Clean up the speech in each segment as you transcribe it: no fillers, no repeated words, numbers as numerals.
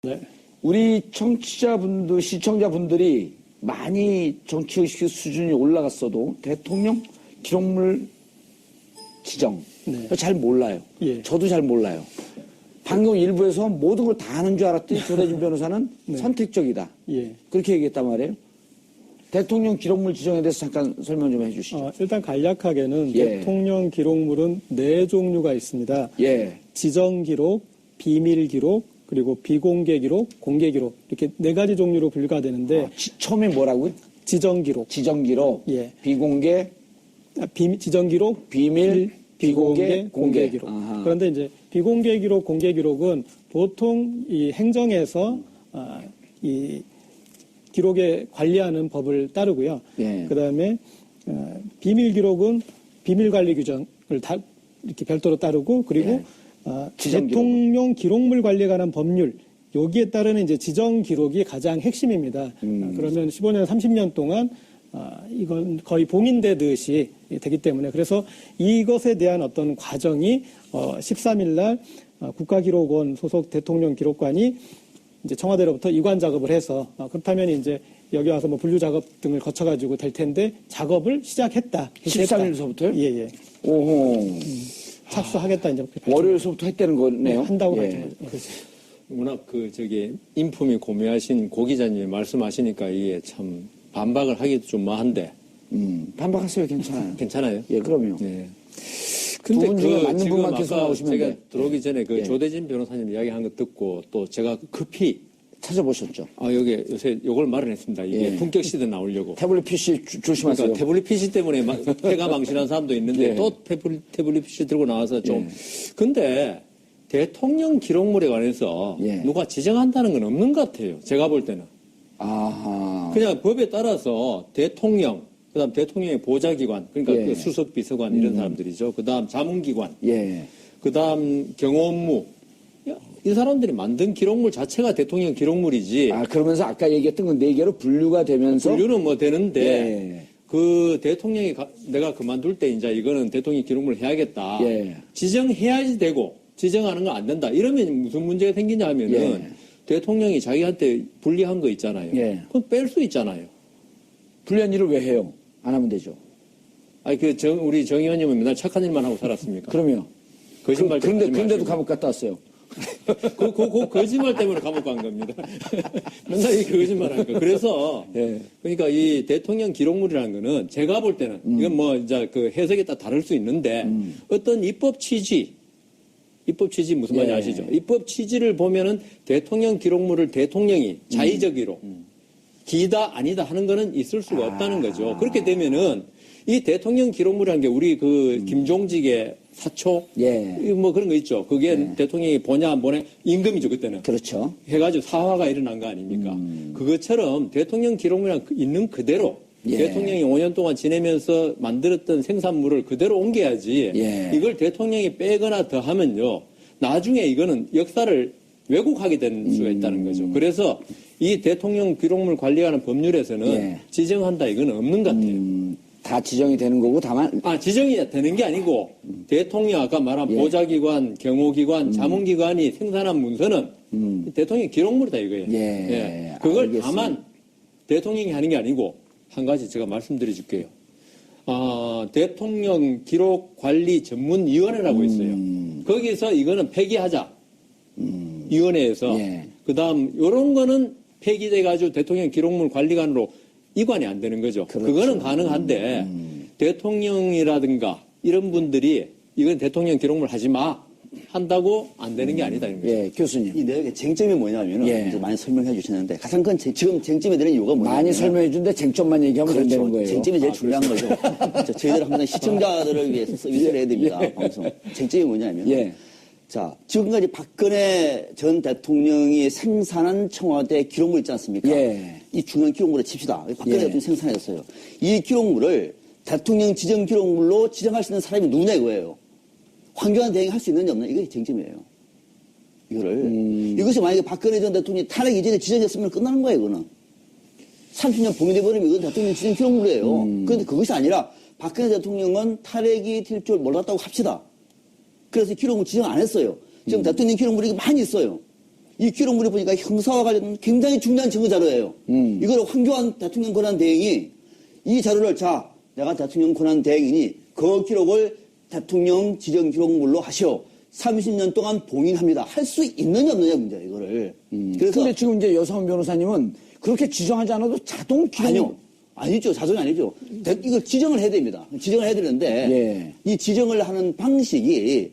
네. 우리 청취자분들, 시청자분들이 많이 정치의식 수준이 올라갔어도 대통령 기록물 지정 네. 잘 몰라요. 예. 저도 잘 몰라요. 방금 일부에서 모든 걸 다 아는 줄 알았더니 조대진 변호사는 네. 선택적이다. 예. 그렇게 얘기했단 말이에요. 대통령 기록물 지정에 대해서 잠깐 설명 좀 해주시죠. 일단 간략하게는 예. 대통령 기록물은 4종류가 있습니다. 예. 지정 기록, 비밀 기록, 그리고 비공개 기록, 공개 기록 이렇게 4가지 종류로 분류가 되는데 처음에 뭐라고요? 지정 기록, 지정 기록, 예. 비공개, 지정 기록, 비밀, 비공개, 공개. 기록. 아하. 그런데 이제 비공개 기록, 공개 기록은 보통 이 행정에서 이 기록에 관리하는 법을 따르고요. 예. 그다음에 비밀 기록은 비밀 관리 규정을 이렇게 별도로 따르고 그리고 예. 지정 대통령 기록물 관리에 관한 법률 여기에 따르는 이제 지정 기록이 가장 핵심입니다. 그러면 15년, 30년 동안 이건 거의 봉인되듯이 되기 때문에 그래서 이것에 대한 어떤 과정이 13일 날 국가기록원 소속 대통령 기록관이 이제 청와대로부터 이관 작업을 해서 그렇다면 이제 여기 와서 뭐 분류 작업 등을 거쳐가지고 될 텐데 작업을 시작했다. 13일서부터요? 예, 예. 오호. 착수하겠다 이제 월요일서부터 했다는 거네요. 네, 한다고 예. 하죠. 그렇죠. 워낙 인품이 고매하신 고 기자님이 말씀하시니까 이게 참 반박을 하기도 좀 뭐한데. 반박하세요. 괜찮아요. 괜찮아요? 예, 그럼요. 네. 두 분 중에 맞는 지금 분만 계속 아까 나오시면 제가 돼. 들어오기 전에 예. 조대진 변호사님 이야기한 거 듣고 또 제가 급히 찾아보셨죠? 여기 요새 요걸 마련했습니다. 이게 예. 품격 시대 나오려고. 태블릿 PC 조심하세요. 그러니까 태블릿 PC 때문에 폐가 망신한 사람도 있는데 예. 또 태블릿 PC 들고 나와서 좀. 근데 대통령 기록물에 관해서 예. 누가 지정한다는 건 없는 것 같아요. 제가 볼 때는. 아하. 그냥 법에 따라서 대통령, 그다음 대통령의 보좌기관, 그러니까 예. 그 수석 비서관 이런 사람들이죠. 그다음 자문기관, 예. 그다음 경호업무. 이 사람들이 만든 기록물 자체가 대통령 기록물이지. 그러면서 아까 얘기했던 건 4개로 분류가 되면서. 분류는 뭐 되는데 예. 그 대통령이 내가 그만둘 때 이제 이거는 대통령 기록물 해야겠다. 예. 지정해야지 되고 지정하는 건 안 된다. 이러면 무슨 문제가 생기냐 하면은 예. 대통령이 자기한테 불리한 거 있잖아요. 예. 그건 뺄 수 있잖아요. 불리한 일을 왜 해요? 안 하면 되죠. 아니 우리 정 의원님은 맨날 착한 일만 하고 살았습니까? 그럼요. 거짓말 그런데도 감옥 갔다 왔어요. 그 거짓말 때문에 감옥 간 겁니다. 맨날 이 거짓말 하니까. 그래서, 예. 그러니까 이 대통령 기록물이라는 거는 제가 볼 때는, 이건 뭐 이제 그 해석에 따라 다를 수 있는데, 어떤 입법 취지 무슨 말인지 예. 아시죠? 입법 취지를 보면은 대통령 기록물을 대통령이 자의적으로 기다 아니다 하는 거는 있을 수가 없다는 거죠. 그렇게 되면은 이 대통령 기록물이라는 게 우리 김종직의 사초 예. 뭐 그런 거 있죠. 그게 대통령이 보냐 안 보냐 임금이죠 그때는. 그렇죠. 해가지고 사화가 일어난 거 아닙니까? 그것처럼 대통령 기록물이랑 있는 그대로 예. 대통령이 5년 동안 지내면서 만들었던 생산물을 그대로 옮겨야지 예. 이걸 대통령이 빼거나 더하면요 나중에 이거는 역사를 왜곡하게 되는 수가 있다는 거죠. 그래서 이 대통령 기록물 관리하는 법률에서는 예. 지정한다 이거는 없는 것 같아요. 다 지정이 되는 거고 다만 지정이 되는 게 아니고 대통령 아까 말한 예. 보좌기관, 경호기관, 자문기관이 생산한 문서는 대통령 기록물이다 이거예요. 예. 그걸 알겠습니다. 다만 대통령이 하는 게 아니고 한 가지 제가 말씀드려 줄게요. 대통령 기록관리 전문위원회라고 있어요. 거기서 이거는 폐기하자. 위원회에서. 예. 그다음 이런 거는 폐기돼가지고 대통령 기록물 관리관으로 이관이 안 되는 거죠. 그렇죠. 그거는 가능한데 대통령이라든가 이런 분들이 이건 대통령 기록물 하지 마 한다고 안 되는 게 아니다. 이런 거죠. 예, 교수님. 이 내용의 쟁점이 뭐냐면은 예. 이제 많이 설명해 주셨는데 가장 큰 지금 쟁점이 되는 이유가 뭐냐면 많이 설명해 주는데 쟁점만 얘기하면 안 되는 거예요. 쟁점이 제일 중요한 거죠. 저희들은 항상 시청자들을 위해서 서비스를 해야 됩니다. 방송. 쟁점이 뭐냐면 예. 자, 지금까지 박근혜 전 대통령이 생산한 청와대 기록물 있지 않습니까? 예. 이 중요한 기록물을 칩시다. 박근혜 예. 대통령이 생산했어요. 이 기록물을 대통령 지정 기록물로 지정할 수 있는 사람이 누구냐 이거예요. 황교안 대행이 할 수 있느냐 없느냐 이게 쟁점이에요. 이것이 만약에 박근혜 전 대통령이 탄핵 이전에 지정했으면 끝나는 거예요. 이거는 30년 봉인해버리면 이건 대통령 지정 기록물이에요. 그런데 그것이 아니라 박근혜 대통령은 탈핵이 될 줄 몰랐다고 합시다. 그래서 기록물 지정 안 했어요. 지금 대통령 기록물이 많이 있어요. 이 기록물에 보니까 형사와 관련된 굉장히 중요한 증거 자료예요. 이걸 황교안 대통령 권한 대행이 이 자료를 자, 내가 대통령 권한 대행이니 그 기록을 대통령 지정 기록물로 하시오. 30년 동안 봉인합니다. 할 수 있느냐 없느냐 문제예요, 이거를. 그래서 근데 지금 이제 여성훈 변호사님은 그렇게 지정하지 않아도 자동 기록 아니요. 아니죠. 자동이 아니죠. 이걸 지정을 해야 됩니다. 지정을 해야 되는데 예. 이 지정을 하는 방식이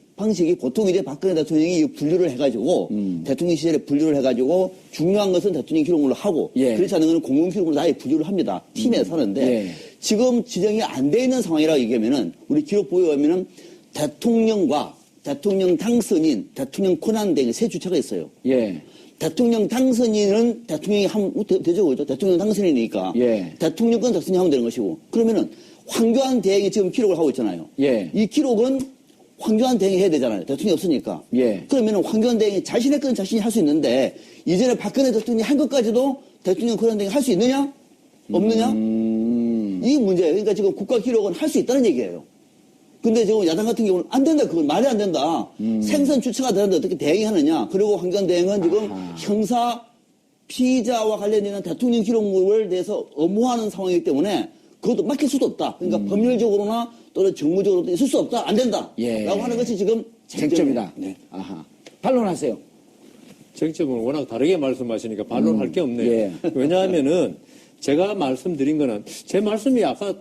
보통 이제 박근혜 대통령이 분류를 해가지고 대통령 시절에 분류를 해가지고 중요한 것은 대통령 기록물로 하고 예. 그렇지 않은 것은 공공 기록물로 아예 분류를 합니다. 팀에서 하는데 예. 지금 지정이 안 돼 있는 상황이라고 얘기하면은 우리 기록부에 보면은 대통령과 대통령 당선인, 대통령 권한대행 세 주체가 있어요. 예. 대통령 당선인은 대통령이 하면 되죠, 그죠? 대통령 당선인이니까. 예. 대통령권 대통령이 하면 되는 것이고. 그러면은 황교안 대행이 지금 기록을 하고 있잖아요. 예. 이 기록은 황교안 대행이 해야 되잖아요. 대통령이 없으니까. 예. 그러면은 황교안 대행이 자신의 건 자신이 할 수 있는데 이전에 박근혜 대통령이 한 것까지도 대통령 권한 대행이 할 수 있느냐? 없느냐? 이 문제예요. 그러니까 지금 국가 기록은 할 수 있다는 얘기예요. 근데 지금 야당 같은 경우는 안 된다. 그건 말이 안 된다. 생선 주체가 되는데 어떻게 대행이 하느냐. 그리고 황교안 대행은 지금 형사 피의자와 관련된 대통령 기록물에 대해서 엄호하는 상황이기 때문에 그것도 맡길 수도 없다. 그러니까 법률적으로나 또는 정무적으로도 있을 수 없다. 안 된다. 예. 라고 하는 것이 지금 쟁점이다. 네. 아하. 반론하세요. 쟁점은 워낙 다르게 말씀하시니까 반론할 게 없네요. 예. 왜냐하면은 제가 말씀드린 거는 제 말씀이 아까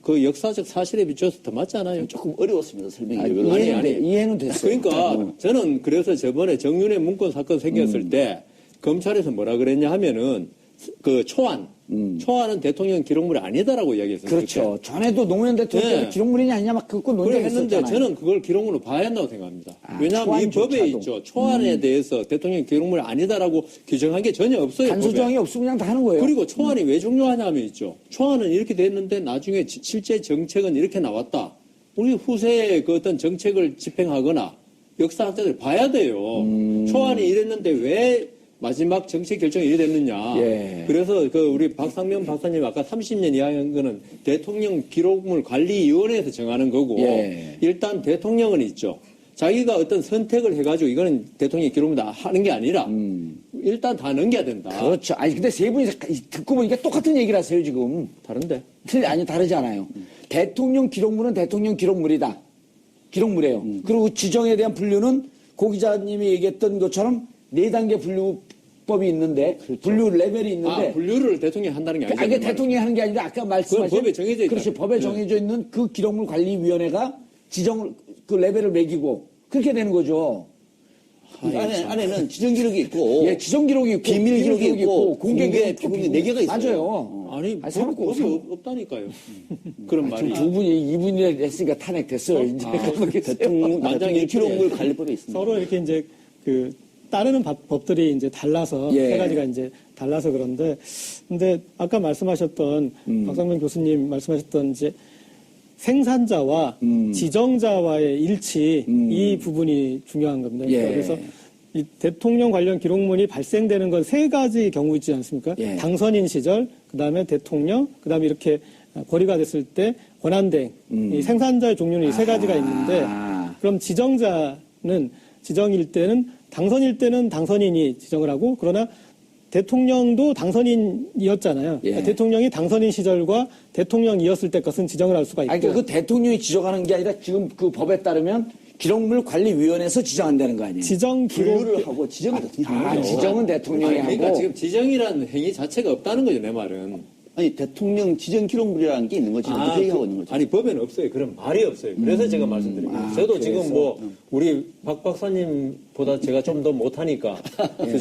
그 역사적 사실에 비춰서 더 맞잖아요. 조금 어려웠습니다. 설명이. 이해는 됐어요. 그러니까 저는 그래서 저번에 정윤회 문건 사건 생겼을 때 검찰에서 뭐라 그랬냐 하면은 그 초안은 대통령 기록물이 아니다라고 이야기했어요. 그렇죠. 전에도 노무현 대통령 네. 기록물이냐 아니냐 막 그거 그걸 논쟁이 했는데 있었잖아요. 저는 그걸 기록물로 봐야 한다고 생각합니다. 아, 왜냐하면 이 법에 초안조차도. 있죠. 초안에 대해서 대통령 기록물이 아니다라고 규정한 게 전혀 없어요. 단서조항이 법에. 없으면 그냥 다 하는 거예요. 그리고 초안이 왜 중요하냐면 있죠. 초안은 이렇게 됐는데 나중에 실제 정책은 이렇게 나왔다. 우리 후세에 그 어떤 정책을 집행하거나 역사학자들이 봐야 돼요. 초안이 이랬는데 왜 마지막 정책 결정이 이래 됐느냐. 예. 그래서 그 우리 박상면 박사님 아까 30년 이야기한 거는 대통령 기록물 관리위원회에서 정하는 거고 예. 일단 대통령은 있죠. 자기가 어떤 선택을 해가지고 이거는 대통령 기록물 하는 게 아니라 일단 다 넘겨야 된다. 그렇죠. 아니 근데 세 분이 듣고 보니까 똑같은 얘기를 하세요 지금. 다른데? 아니 다르지 않아요. 대통령 기록물은 대통령 기록물이다. 기록물이에요. 그리고 지정에 대한 분류는 고 기자님이 얘기했던 것처럼 4단계 분류법이 있는데 분류 레벨이 있는데 분류를 대통령이 한다는 게 아니죠. 이게 대통령이 하는 게 아니라 아까 말씀하신 그건 법에 정해져 있다. 그렇지. 법에 네. 정해져 있는 그 기록물 관리위원회가 지정을 그 레벨을 매기고 그렇게 되는 거죠. 안에는 지정 기록이 있고 예, 지정 기록이 있고 비밀 기록이 있고 공개 기록이 4개가 있어요. 맞아요. 아니, 삼- 법이 없다니까요. 그런 말이. 지금 두 분이 이분이 했으니까 탄핵됐어요. 이제 대통령 만장일치. 기록물 관리법이 있습니다. 서로 이렇게 이제 그 따르는 법들이 이제 달라서 예. 세 가지가 이제 달라서 그런데 근데 아까 말씀하셨던 박상면 교수님 말씀하셨던 이제 생산자와 지정자와의 일치 이 부분이 중요한 겁니다. 예. 그래서 이 대통령 관련 기록물이 발생되는 건 세 가지 경우 있지 않습니까? 예. 당선인 시절, 그다음에 대통령, 그다음에 이렇게 권위가 됐을 때 권한대행. 이 생산자의 종류는 이 세 가지가 있는데 그럼 지정자는 지정일 때는 당선일 때는 당선인이 지정을 하고 그러나 대통령도 당선인이었잖아요. 예. 그러니까 대통령이 당선인 시절과 대통령이었을 때 것은 지정을 할 수가 있고. 아니, 그러니까 그 대통령이 지정하는 게 아니라 지금 그 법에 따르면 기록물 관리위원회에서 지정한다는 거 아니에요? 지정 기록 분류를 하고 지정을 대통령이 하는 거죠. 지정은 대통령이 그러니까 하고 지금 지정이라는 행위 자체가 없다는 거죠, 내 말은. 아니 대통령 지정 기록물이라는 게 있는 거지. 그 얘기하고 있는 거죠. 아니, 법에는 없어요. 그런 말이 없어요. 그래서 제가 말씀드린 거예요. 저도 지금 뭐, 우리 박 박사님보다 제가 좀 더 못하니까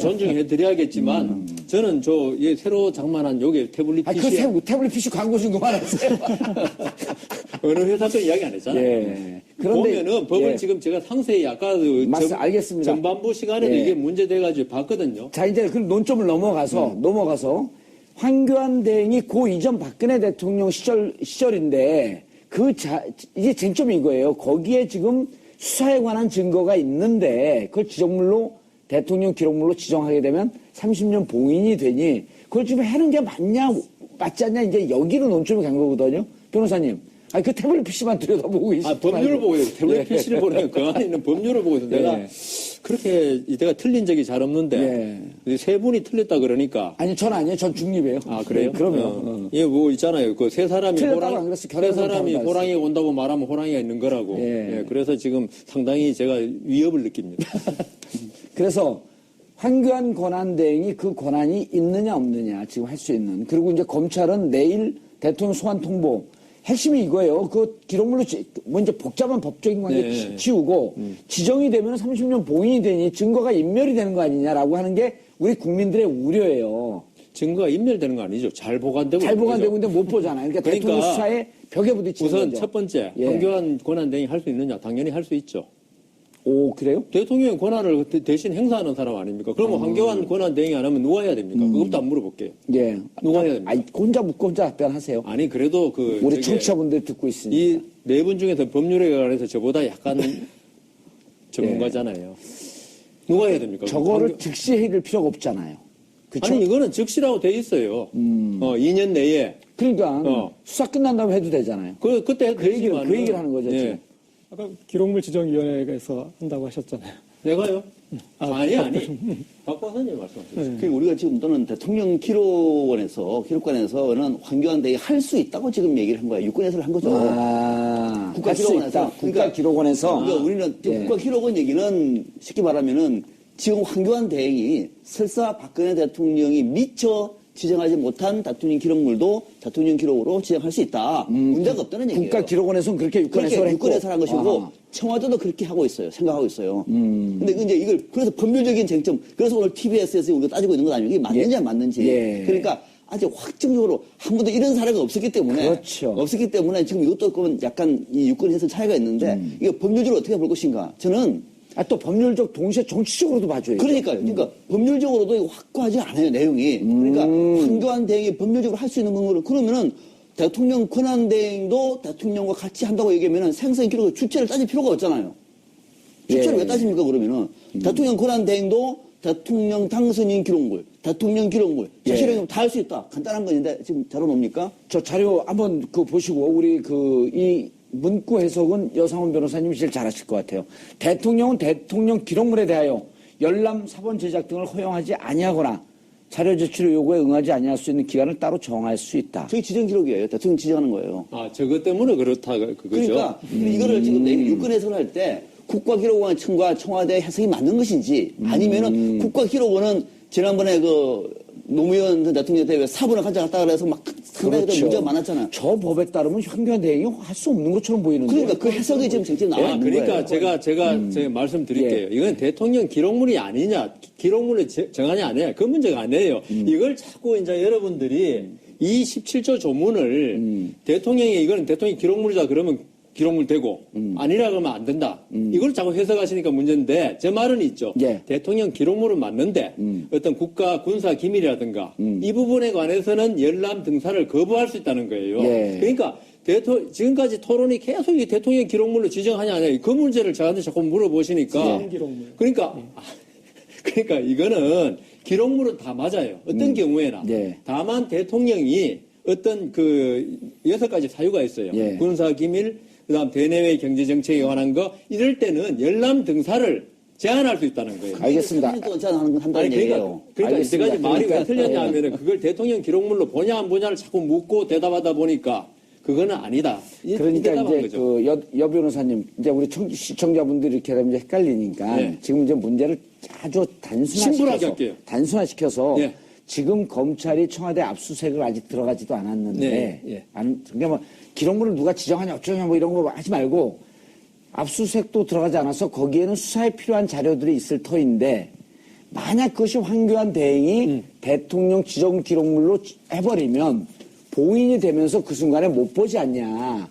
존중해드려야겠지만, 저는 새로 장만한 요게 태블릿 아니, PC. 그 태블릿 PC 광고 좀 그만하세요. 어느 회사도 이야기 안 했잖아요. 예. 그런데 보면은 법을 예. 지금 제가 상세히 아까 그 알겠습니다. 전반부 시간에도 예. 이게 문제돼가지고 봤거든요. 자, 이제 그 논점을 넘어가서 황교안 대행이 고 이전 박근혜 대통령 시절인데 이게 쟁점이 이거예요. 거기에 지금 수사에 관한 증거가 있는데 그걸 지정물로 대통령 기록물로 지정하게 되면 30년 봉인이 되니 그걸 지금 하는 게 맞지 않냐 이제 여기로 논점이 간 거거든요. 변호사님. 아니, 그 태블릿 PC만 들여다보고 있어요. 법률을 보고 있어요. 태블릿 PC를 보려면 그 안에 있는 법률을 보고 있어요. 내가 그렇게 내가 틀린 적이 잘 없는데 세 분이 틀렸다 그러니까. 아니, 전 아니에요. 전 중립이에요. 아 그래요? 그러면. 예, 뭐 있잖아요. 그 세 사람이 틀렸다고 안 그랬어. 세 결혼은 사람이 다른 호랑이가 온다고 말하면 호랑이가 있는 거라고. 예. 예, 그래서 지금 상당히 제가 위협을 느낍니다. 그래서 황교안 권한대행이 그 권한이 있느냐 없느냐 지금 할 수 있는. 그리고 이제 검찰은 내일 대통령 소환 통보. 핵심이 이거예요. 그 기록물로 먼저 복잡한 법적인 관계 네. 치우고 지정이 되면 30년 봉인이 되니 증거가 인멸이 되는 거 아니냐라고 하는 게 우리 국민들의 우려예요. 증거가 인멸되는 거 아니죠. 잘 보관되고. 잘 있는 보관되고 거죠. 있는데 못 보잖아요. 그러니까 대통령 수사에 벽에 부딪히는 우선 거죠. 첫 번째 예. 황교안 권한대행이 할 수 있느냐? 당연히 할 수 있죠. 오, 그래요? 대통령의 권한을 대신 행사하는 사람 아닙니까? 그러면 황교안 권한대행이 안 하면 누가 해야 됩니까? 그것도 안 물어볼게요. 예. 누가 해야 됩니까? 아니, 혼자 묻고 혼자 답변하세요. 아니 그래도 그 우리 저기 청취자분들 듣고 있으니. 이 네 분 중에서 법률에 관해서 저보다 약간 전문가잖아요. 누가 해야 됩니까? 저거를 즉시 해줄 필요가 없잖아요. 그쵸? 아니 이거는 즉시라고 돼 있어요. 2년 내에 그러니까 수사 끝난 다음에 해도 되잖아요. 그때 해도 그 얘기를 되지만은, 하는 거죠, 예. 지금. 아까 기록물 지정위원회에서 한다고 하셨잖아요. 내가요? 아니. 박 박사님 말씀하세요. 그리고 우리가 지금 또는 대통령 기록관에서는 황교안 대행이 할 수 있다고 지금 얘기를 한 거예요. 유권에서 한 거죠. 아, 국가 할 수 기록원에서. 있다. 국가 기록원에서. 그러니까 우리는 예. 국가 기록원 얘기는 쉽게 말하면은 지금 황교안 대행이 설사 박근혜 대통령이 미처 지정하지 못한 대통령 기록물도 대통령 기록으로 지정할 수 있다. 문제가 없다는 얘기예요. 국가 기록원에서는 그렇게 유권에서 그렇게 했고. 유권에서 한 것이고 아하. 청와대도 그렇게 하고 있어요. 생각하고 있어요. 근데 이제 이걸 그래서 법률적인 쟁점. 그래서 오늘 TBS에서 우리가 따지고 있는 건 아니고 이게 맞는지 안 맞는지. 예. 그러니까 아직 확정적으로 한 번도 이런 사례가 없었기 때문에 그렇죠. 없었기 때문에 지금 이것도 보면 약간 이 유권 해석 차이가 있는데 이게 법률적으로 어떻게 볼 것인가. 저는 아, 또 법률적 동시에 정치적으로도 봐줘야죠. 그러니까요. 그러니까 법률적으로도 이거 확고하지 않아요, 내용이. 그러니까 황교안 대행이 법률적으로 할 수 있는 건물을 그러면은 대통령 권한 대행도 대통령과 같이 한다고 얘기하면은 생생 기록 주체를 따질 필요가 없잖아요. 주체를 예. 왜 따집니까, 그러면은? 대통령 권한 대행도 대통령 당선인 기록물, 대통령 기록물, 자신이 다 할 수 있다. 간단한 건데 지금 자료 뭡니까? 저 자료 한번 그 보시고 우리 이 문구 해석은 여상훈 변호사님이 제일 잘하실 것 같아요. 대통령은 대통령 기록물에 대하여 열람, 사본 제작 등을 허용하지 아니하거나 자료 제출 요구에 응하지 아니할 수 있는 기간을 따로 정할 수 있다. 저희 지정 기록이에요. 대통령 지정하는 거예요. 아 저것 때문에 그렇다 그거죠. 그러니까 이거를 지금 유권 해석을 할 때 국가기록원 청과 청와대 해석이 맞는 것인지 아니면은 국가기록원은 지난번에 그 노무현 전 대통령 때 왜 사본을 가져갔다 그래서 막 상당히 그렇죠. 문제가 많았잖아요. 저 법에 따르면 황교안 대행이 할 수 없는 것처럼 보이는데. 그러니까 그 해석이 지금 쟁점이 나와 있는 그러니까 거예요. 제가 말씀드릴게요. 예. 이건 대통령 기록물이 아니냐, 기록물을 정하냐 아니냐 그 문제가 아니에요. 이걸 자꾸 이제 여러분들이 이 17조 조문을 대통령이 이거는 대통령 기록물이다 그러면 기록물 되고 아니라 그러면 안 된다. 이걸 자꾸 해석하시니까 문제인데 제 말은 있죠. 예. 대통령 기록물은 맞는데 어떤 국가 군사 기밀이라든가 이 부분에 관해서는 열람 등사를 거부할 수 있다는 거예요. 예. 그러니까 지금까지 토론이 계속 이 대통령 기록물로 지정하냐 아니냐 그 문제를 저한테 자꾸 물어보시니까 지정 기록물. 그러니까 이거는 기록물은 다 맞아요. 어떤 경우에나 네. 다만 대통령이 어떤 그 6가지 사유가 있어요. 예. 군사 기밀, 그다음 대내외 경제 정책에 관한 거 이럴 때는 열람 등사를 제한할 수 있다는 거예요. 알겠습니다. 3년 동안 한다는 얘기예요. 그러니까 알겠습니다. 이때까지 말이 왜 그러니까, 틀렸냐 하면은 그걸 대통령 기록물로 보냐 안 보냐를 자꾸 묻고 대답하다 보니까 그거는 아니다. 그러니까 대답한 이제 거죠. 그 여 변호사님 이제 우리 시청자분들이 이렇게 되면 이제 헷갈리니까 네. 지금 이제 문제를 아주 심플하게 할게요. 단순화시켜서 네. 지금 검찰이 청와대 압수수색을 아직 들어가지도 않았는데 네, 예. 그러니까 뭐 기록물을 누가 지정하냐 어쩌냐 뭐 이런 거 하지 말고 압수수색도 들어가지 않아서 거기에는 수사에 필요한 자료들이 있을 터인데 만약 그것이 황교안 대행이 대통령 지정 기록물로 해버리면 봉인이 되면서 그 순간에 못 보지 않냐.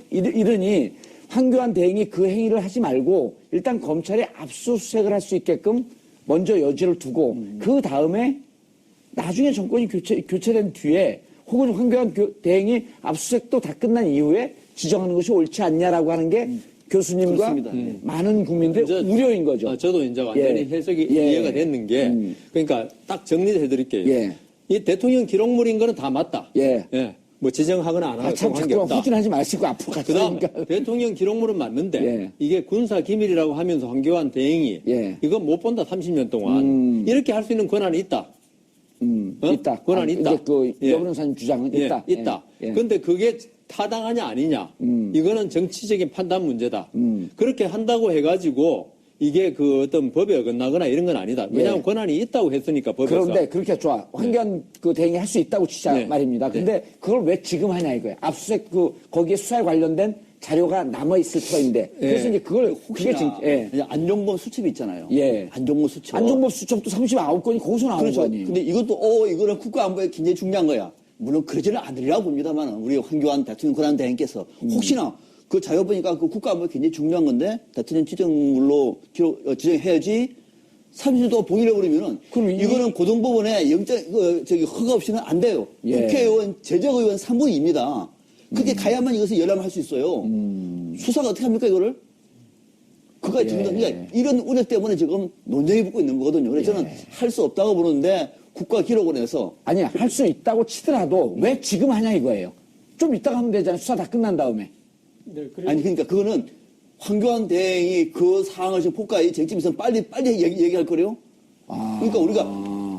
이러니 황교안 대행이 그 행위를 하지 말고 일단 검찰이 압수수색을 할 수 있게끔 먼저 여지를 두고 그 다음에 나중에 정권이 교체된 뒤에 혹은 황교안 대행이 압수수색도 다 끝난 이후에 지정하는 것이 옳지 않냐라고 하는 게 교수님과 그렇습니다. 많은 국민들의 이제 우려인 거죠. 저도 이제 완전히 예. 해석이 예. 이해가 됐는 게 그러니까 딱 정리해 드릴게요. 예. 이 대통령 기록물인 거는 다 맞다. 예. 예. 뭐 지정하거나 안 하거나 참, 관계 자꾸 없다. 후진하지 마시고 앞으로 가시니 그다음 까 대통령 기록물은 맞는데 예. 이게 군사 기밀이라고 하면서 황교안 대행이 예. 이건 못 본다 30년 동안 이렇게 할 수 있는 권한이 있다. 어? 있다. 권한이 있다. 이제 그 예. 여 변호사님 주장은 예, 있다. 있다. 예. 근데 그게 타당하냐 아니냐. 이거는 정치적인 판단 문제다. 그렇게 한다고 해가지고 이게 그 어떤 법에 어긋나거나 이런 건 아니다. 왜냐하면 예. 권한이 있다고 했으니까 법에서. 그런데 그렇게 좋아. 황교안 그 대행이 할 수 있다고 치자 네. 말입니다. 근데 그걸 왜 지금 하냐 이거예요. 압수수색 거기에 수사에 관련된 자료가 남아있을 터인데. 그래서 이제 그걸, 그게 혹시나 안종범 수첩 있잖아요. 예. 안종범 수첩. 안종범 수첩도 39건이 거기서 나온 그렇죠. 거 아니에요. 근데 이것도 이거는 국가안보에 굉장히 중요한 거야. 물론 그러지는 않으리라고 봅니다만 우리 황교안 대통령 권한대행께서 혹시나 그 자료 보니까 그 국가안보에 굉장히 중요한 건데 대통령 지정물로 지정해야지 30도 봉인해 버리면은 그럼 이거는 고등법원에 영장 허가 없이는 안 돼요. 예. 국회의원 제적의원 3분의 2입니다. 그렇게 가야만 이것을 열람할 수 있어요. 수사가 어떻게 합니까 이거를? 그가 지금 그러니까 이런 우려 때문에 지금 논쟁이 붙고 있는 거거든요. 그래서 저는 할 수 없다고 보는데 국가기록원에서 아니, 할 수 있다고 치더라도 왜 지금 하냐 이거예요. 좀 이따가 하면 되잖아요. 수사 다 끝난 다음에. 네, 그리고 아니 그러니까 그거는 황교안 대행이 그 사항을 지금 국가의 쟁점에서 빨리 얘기할 거래요. 그러니까 우리가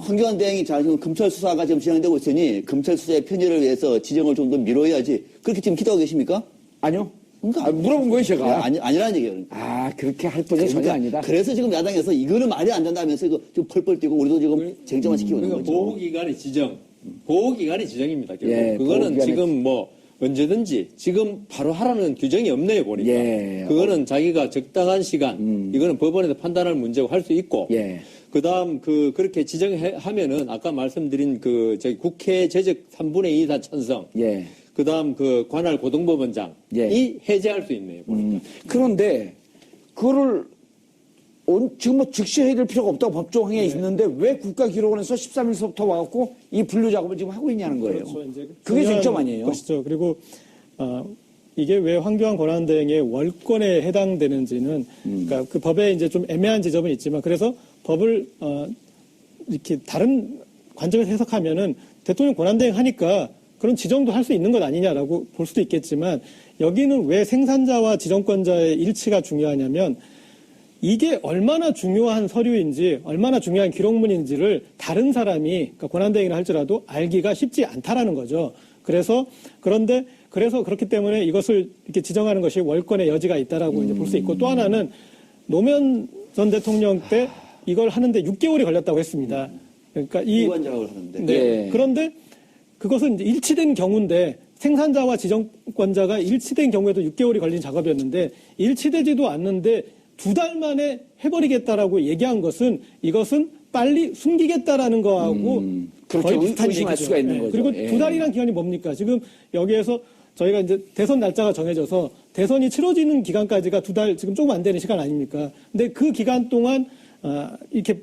황교안 대행이 지금 검찰 수사가 지금 진행되고 있으니 검찰 수사의 편의를 위해서 지정을 좀 더 미뤄야지 그렇게 지금 기도하고 계십니까? 아니요. 그러니까 물어본 거예요, 제가. 아니라는 얘기예요. 그러니까. 그렇게 할 뿐이 전혀 아니다. 그래서 지금 야당에서 이거는 말이 안 된다면서 이거 지금 펄펄 뛰고 우리도 지금 쟁점화 시키고 있는 그러니까 거죠. 보호기간의 지정. 보호기간의 지정입니다. 결국. 예, 그거는 보호기간의 지금 뭐 언제든지 지금 바로 하라는 규정이 없네요, 보니까. 예. 그거는 자기가 적당한 시간, 이거는 법원에서 판단할 문제고 할 수 있고. 예. 그다음 그렇게 지정하면은 아까 말씀드린 저기 국회 재적 3분의 2 이상 찬성. 예. 그다음 관할 고등법원장이 예. 해제할 수 있네요, 보니까. 그런데 그거를 지금 뭐 즉시 해야 될 필요가 없다고 법조항에 있는데 왜 국가기록원에서 13일서부터 와갖고 이 분류 작업을 지금 하고 있냐는 거예요. 그렇죠. 이제 그게 중요한 쟁점 아니에요? 것이죠. 그리고 이게 왜 황교안 권한대행의 월권에 해당되는지는 그러니까 그 법에 이제 좀 애매한 지점은 있지만 그래서 법을 이렇게 다른 관점에서 해석하면은 대통령 권한대행 하니까 그런 지정도 할 수 있는 것 아니냐라고 볼 수도 있겠지만 여기는 왜 생산자와 지정권자의 일치가 중요하냐면 이게 얼마나 중요한 서류인지 얼마나 중요한 기록문인지를 다른 사람이 그러니까 권한대행이라 할지라도 알기가 쉽지 않다라는 거죠. 그래서 그렇기 때문에 이것을 이렇게 지정하는 것이 월권의 여지가 있다라고 이제 볼 수 있고 또 하나는 노무현 전 대통령 때 이걸 하는데 6개월이 걸렸다고 했습니다. 그러니까 기관 작업을 하는데. 네. 예. 그런데 그것은 이제 일치된 경우인데 생산자와 지정권자가 일치된 경우에도 6개월이 걸린 작업이었는데 일치되지도 않는데 2달 만에 해버리겠다라고 얘기한 것은 이것은 빨리 숨기겠다라는 거하고 그렇죠. 거의 비슷한 의심할 얘기죠. 수가 있는 거죠. 그리고 예. 2달이라는 기간이 뭡니까? 지금 여기에서 저희가 이제 대선 날짜가 정해져서 대선이 치러지는 기간까지가 2달 지금 조금 안 되는 시간 아닙니까? 근데 그 기간 동안 이렇게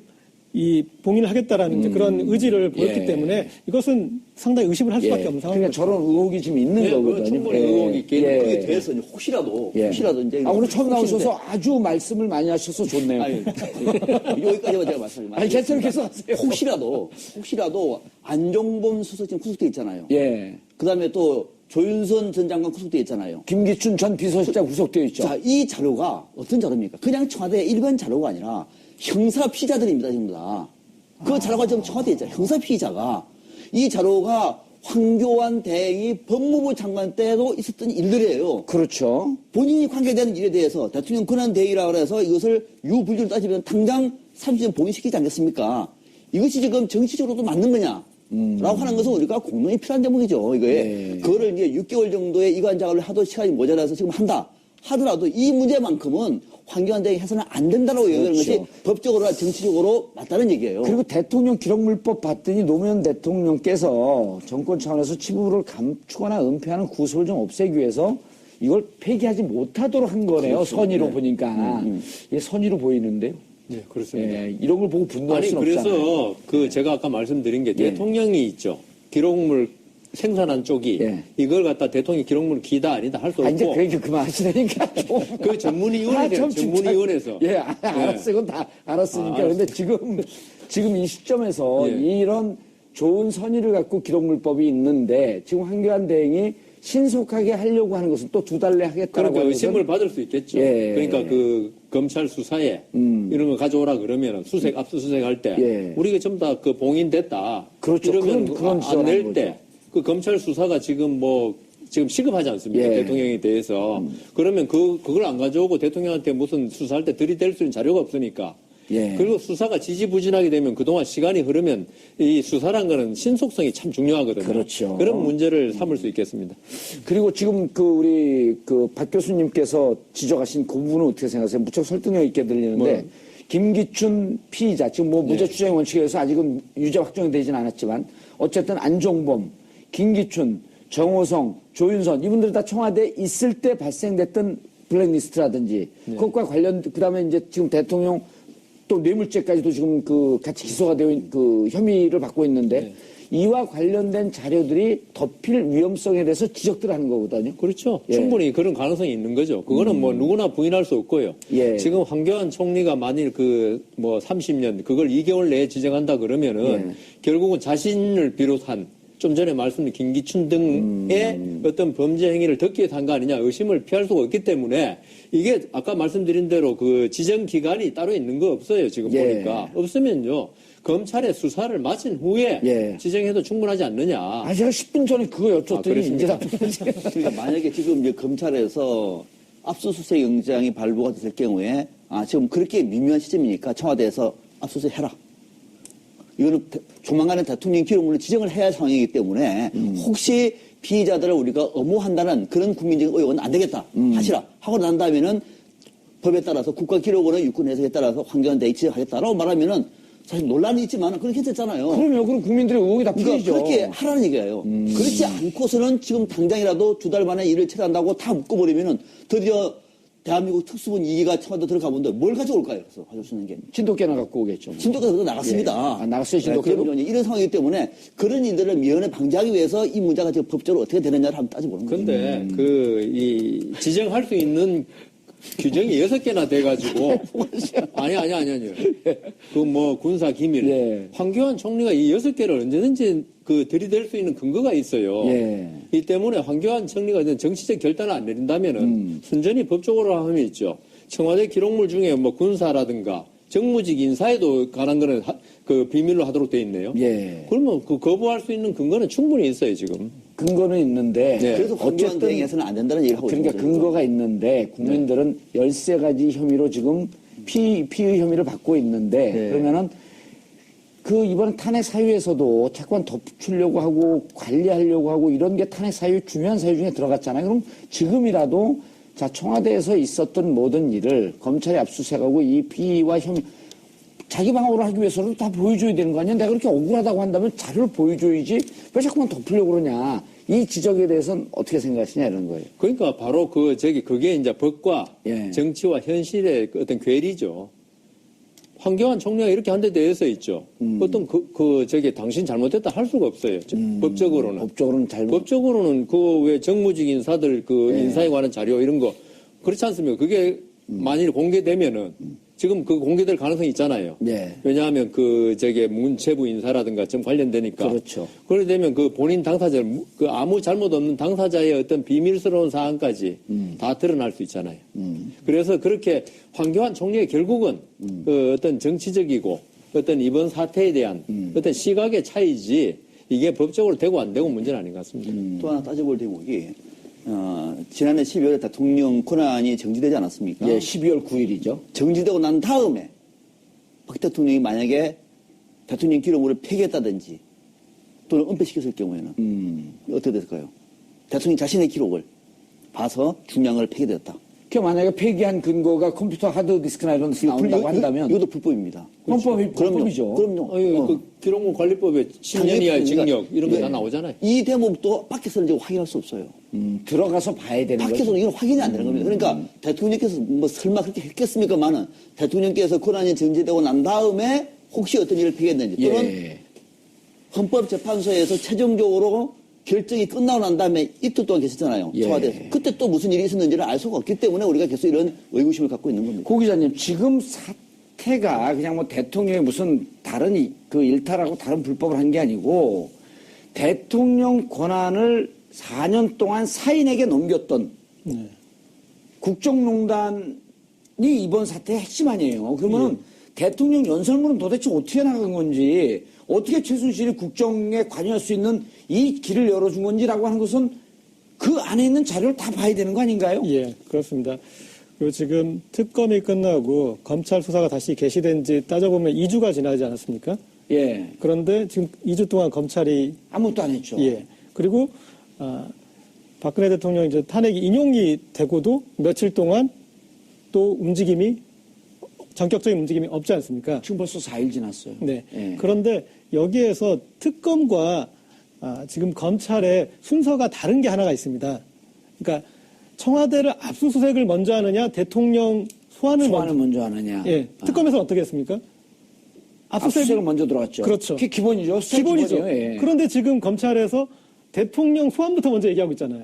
이 봉인을 하겠다라는 이제 그런 의지를 보였기 예. 때문에 이것은 상당히 의심을 할 수밖에 없는 그러니까 상황이죠. 저런 의혹이 지금 있는 네, 거거든요. 충분히 의혹이 있겠네요. 그게 돼서 이제 혹시라도 이제 오늘 처음 나오셔서 아주 말씀을 많이 하셔서 좋네요. 아니, 여기까지만 제가 말씀을 아니, 계속 하세요. 혹시라도 안종범 수석 지금 구속돼 있잖아요. 예. 그다음에 또 조윤선 전 장관 구속돼 있잖아요. 김기춘 전 비서실장 구속되어 있죠. 자, 이 자료가 어떤 자료입니까? 그냥 청와대 일반 자료가 아니라 형사 피의자들입니다, 전부 다. 그 자료가 지금 청와대에 있잖아요. 형사 피의자가. 이 자료가 황교안 대행이 법무부 장관 때도 있었던 일들이에요. 그렇죠. 본인이 관계되는 일에 대해서 대통령 권한 대의라고 해서 이것을 유불리를 따지면 당장 30년 봉인시키지 않겠습니까? 이것이 지금 정치적으로도 맞는 거냐? 라고 하는 것은 우리가 공론이 필요한 대목이죠, 이거에. 네. 그거를 이제 6개월 정도의 이관 작업을 하도 시간이 모자라서 지금 한다. 하더라도 이 문제만큼은 황교안 대행이 해서는 안 된다라고 얘기하는 것이 법적으로나 정치적으로 맞다는 얘기예요. 그리고 대통령 기록물법 봤더니 노무현 대통령께서 정권 차원에서 치부를 감추거나 은폐하는 구설을 좀 없애기 위해서 이걸 폐기하지 못하도록 한 거네요. 그렇죠. 선의로 네. 보니까. 이게 선의로 보이는데요. 네, 그렇습니다. 예, 이런 걸 보고 분노할 아니, 수는 없잖아요. 그래서 제가 아까 말씀드린 게 대통령이 있죠. 기록물 생산한 쪽이 예. 이걸 갖다 대통령 기록물 기다 아니다 할 수 없고. 이제 그 얘기 그만하시라니까. 좀. 그 전문위원회죠. 전문위원회에서. 예, 알았어요. 이건 다 알았으니까. 근데 지금 이 시점에서 예. 이런 좋은 선의를 갖고 기록물법이 있는데 지금 황교안 대행이 신속하게 하려고 하는 것은 또 2달 내에 하겠다라고 그러니까 하는 의심을 것은 받을 수 있겠죠. 예. 그러니까 그 검찰 수사에 이런 거 가져오라 그러면은 압수수색 할 때 예. 우리가 전부 다 그 봉인됐다. 그렇죠. 이러면 그런 안 낼 거죠. 때 그 검찰 수사가 지금 지금 시급하지 않습니까? 예. 대통령에 대해서. 그러면 그걸 안 가져오고 대통령한테 무슨 수사할 때 들이댈 수 있는 자료가 없으니까. 예. 그리고 수사가 지지부진하게 되면 그동안 시간이 흐르면 이 수사란 거는 신속성이 참 중요하거든요. 그렇죠. 그런 문제를 삼을 수 있겠습니다. 그리고 지금 우리 박 교수님께서 지적하신 그 부분은 어떻게 생각하세요? 무척 설득력 있게 들리는데 김기춘 피의자 지금 무죄 추정 원칙에 의해서 아직은 유죄 확정이 되진 않았지만 어쨌든 안종범, 김기춘, 정호성, 조윤선 이분들 다 청와대에 있을 때 발생됐던 블랙리스트라든지 그것과 관련 그다음에 이제 지금 대통령 또 뇌물죄까지도 지금 같이 기소가 되어 있는 혐의를 받고 있는데 이와 관련된 자료들이 덮일 위험성에 대해서 지적들 하는 거거든요. 그렇죠. 예. 충분히 그런 가능성이 있는 거죠. 그거는 누구나 부인할 수 없고요. 예. 지금 황교안 총리가 만일 30년 그걸 2개월 내에 지정한다 그러면은 결국은 자신을 비롯한 좀 전에 말씀드린 김기춘 등의 어떤 범죄 행위를 덮기 위해서 한 거 아니냐 의심을 피할 수가 없기 때문에 이게 아까 말씀드린 대로 그 지정 기간이 따로 있는 거 없어요. 지금 보니까. 없으면요. 검찰의 수사를 마친 후에 지정해도 충분하지 않느냐. 제가 10분 전에 그거 여쭸더니 이제 다 그러니까 만약에 지금 이제 검찰에서 압수수색 영장이 발부가 됐을 경우에 지금 그렇게 미묘한 시점이니까 청와대에서 압수수색 해라. 이거는 조만간에 대통령 기록물을 지정을 해야 할 상황이기 때문에 혹시 피의자들을 우리가 엄호한다는 그런 국민적인 의혹은 안 되겠다. 하시라. 하고 난 다음에는 법에 따라서 국가기록원의 유권 해석에 따라서 황교안 대행이 지정하겠다라고 말하면은 사실 논란이 있지만 그렇게 됐잖아요. 그럼 국민들의 의혹이 다 그러니까 풀리죠. 그렇게 하라는 얘기예요. 그렇지 않고서는 지금 당장이라도 2달 만에 일을 처리한다고 다 묶어버리면은 드디어 대한민국 특수본 2기가 청와대 들어가 본데 뭘 가져올까요? 그래서 가져올 수 있는 게. 진돗개나 갖고 오겠죠. 진돗개가 그래도 나갔습니다. 나갔어요, 진돗개도? 그러면 이런 상황이기 때문에 그런 일들을 미연에 방지하기 위해서 이 문제가 지금 법적으로 어떻게 되느냐를 한번 따져보는 거죠. 근데 이 지정할 수 있는 규정이 6개나 돼가지고. 아니요. 군사 기밀. 황교안 총리가 이 6개를 언제든지 들이댈 수 있는 근거가 있어요. 이 때문에 황교안 총리가 정치적 결단을 안 내린다면은 순전히 법적으로 하면 있죠. 청와대 기록물 중에 군사라든가 정무직 인사에도 관한 거는 비밀로 하도록 돼 있네요. 그러면 거부할 수 있는 근거는 충분히 있어요, 지금. 근거는 있는데. 그래서 황교안 대행에서는 안 된다는 얘기를 하고 있는 거죠. 그러니까 근거가 있는데 국민들은 13가지 혐의로 지금 피의 혐의를 받고 있는데 그러면은 이번 탄핵 사유에서도 자꾸만 덮으려고 하고 관리하려고 하고 이런 게 탄핵 사유 중요한 사유 중에 들어갔잖아요. 그럼 지금이라도 청와대에서 있었던 모든 일을 검찰이 압수수색하고 이 피의와 혐의 자기 방어를 하기 위해서는 다 보여줘야 되는 거 아니야? 내가 그렇게 억울하다고 한다면 자료를 보여줘야지 왜 자꾸만 덮으려고 그러냐. 이 지적에 대해서는 어떻게 생각하시냐 이런 거예요. 그러니까 바로 그게 이제 법과 정치와 현실의 어떤 괴리죠. 황교안 총리가 이렇게 한 데 대해서 있죠. 어떤 당신 잘못됐다 할 수가 없어요. 법적으로는. 법적으로는 왜 정무직 인사들 인사에 관한 자료 이런 거 그렇지 않습니까? 그게 만일 공개되면은 지금 공개될 가능성이 있잖아요. 왜냐하면 문체부 인사라든가 좀 관련되니까. 그렇죠. 그렇게 되면 본인 당사자, 아무 잘못 없는 당사자의 어떤 비밀스러운 사항까지 다 드러날 수 있잖아요. 그래서 그렇게 황교안 총리가 결국은 어떤 정치적이고 어떤 이번 사태에 대한 어떤 시각의 차이지 이게 법적으로 되고 안 되고 문제는 아닌 것 같습니다. 또 하나 따져볼 대목이 지난해 12월에 대통령 권한이 정지되지 않았습니까? 12월 9일이죠. 정지되고 난 다음에 박 대통령이 만약에 대통령 기록물을 폐기했다든지 또는 은폐시켰을 경우에는 어떻게 됐을까요? 대통령 자신의 기록을 봐서 중량을 폐기되었다. 만약에 폐기한 근거가 컴퓨터 하드디스크나 이런 데서 나온다고 한다면 이것도 불법입니다. 불법이죠. 그럼요. 기록물 관리법에 10년 이하의 징역 이런 거 다 나오잖아요. 이 대목도 밖에서는 지금 확인할 수 없어요. 들어가서 봐야 되는 거죠. 밖에서는 이건 확인이 안 되는 겁니다. 그러니까 대통령께서 설마 그렇게 했겠습니까만은 대통령께서 권한이 정지되고 난 다음에 혹시 어떤 일을 폐기했는지 또는 헌법재판소에서 최종적으로 결정이 끝나고 난 다음에 이틀 동안 계셨잖아요. 청와대에서. 그때 또 무슨 일이 있었는지를 알 수가 없기 때문에 우리가 계속 이런 의구심을 갖고 있는 겁니다. 고 기자님, 지금 사태가 그냥 대통령이 무슨 다른 그 일탈하고 다른 불법을 한 게 아니고 대통령 권한을 4년 동안 사인에게 넘겼던 네. 국정농단이 이번 사태의 핵심 아니에요. 그러면 대통령 연설문은 도대체 어떻게 나간 건지, 어떻게 최순실이 국정에 관여할 수 있는 이 길을 열어준 건지라고 하는 것은 그 안에 있는 자료를 다 봐야 되는 거 아닌가요? 예, 그렇습니다. 그리고 지금 특검이 끝나고 검찰 수사가 다시 개시된 지 따져보면 2주가 지나지 않았습니까? 예. 그런데 지금 2주 동안 검찰이 아무것도 안 했죠. 예. 그리고 박근혜 대통령 이제 탄핵이 인용이 되고도 며칠 동안 또 움직임이 전격적인 움직임이 없지 않습니까? 지금 벌써 4일 지났어요. 네. 예. 그런데 여기에서 특검과 지금 검찰의 순서가 다른 게 하나가 있습니다. 그러니까 청와대를 압수수색을 먼저 하느냐, 대통령 소환을 먼저 하느냐. 예. 특검에서 어떻게 했습니까? 압수수색을 먼저 들어갔죠. 그렇죠. 그게 기본이죠. 기본이죠. 기본이에요. 예. 그런데 지금 검찰에서 대통령 소환부터 먼저 얘기하고 있잖아요.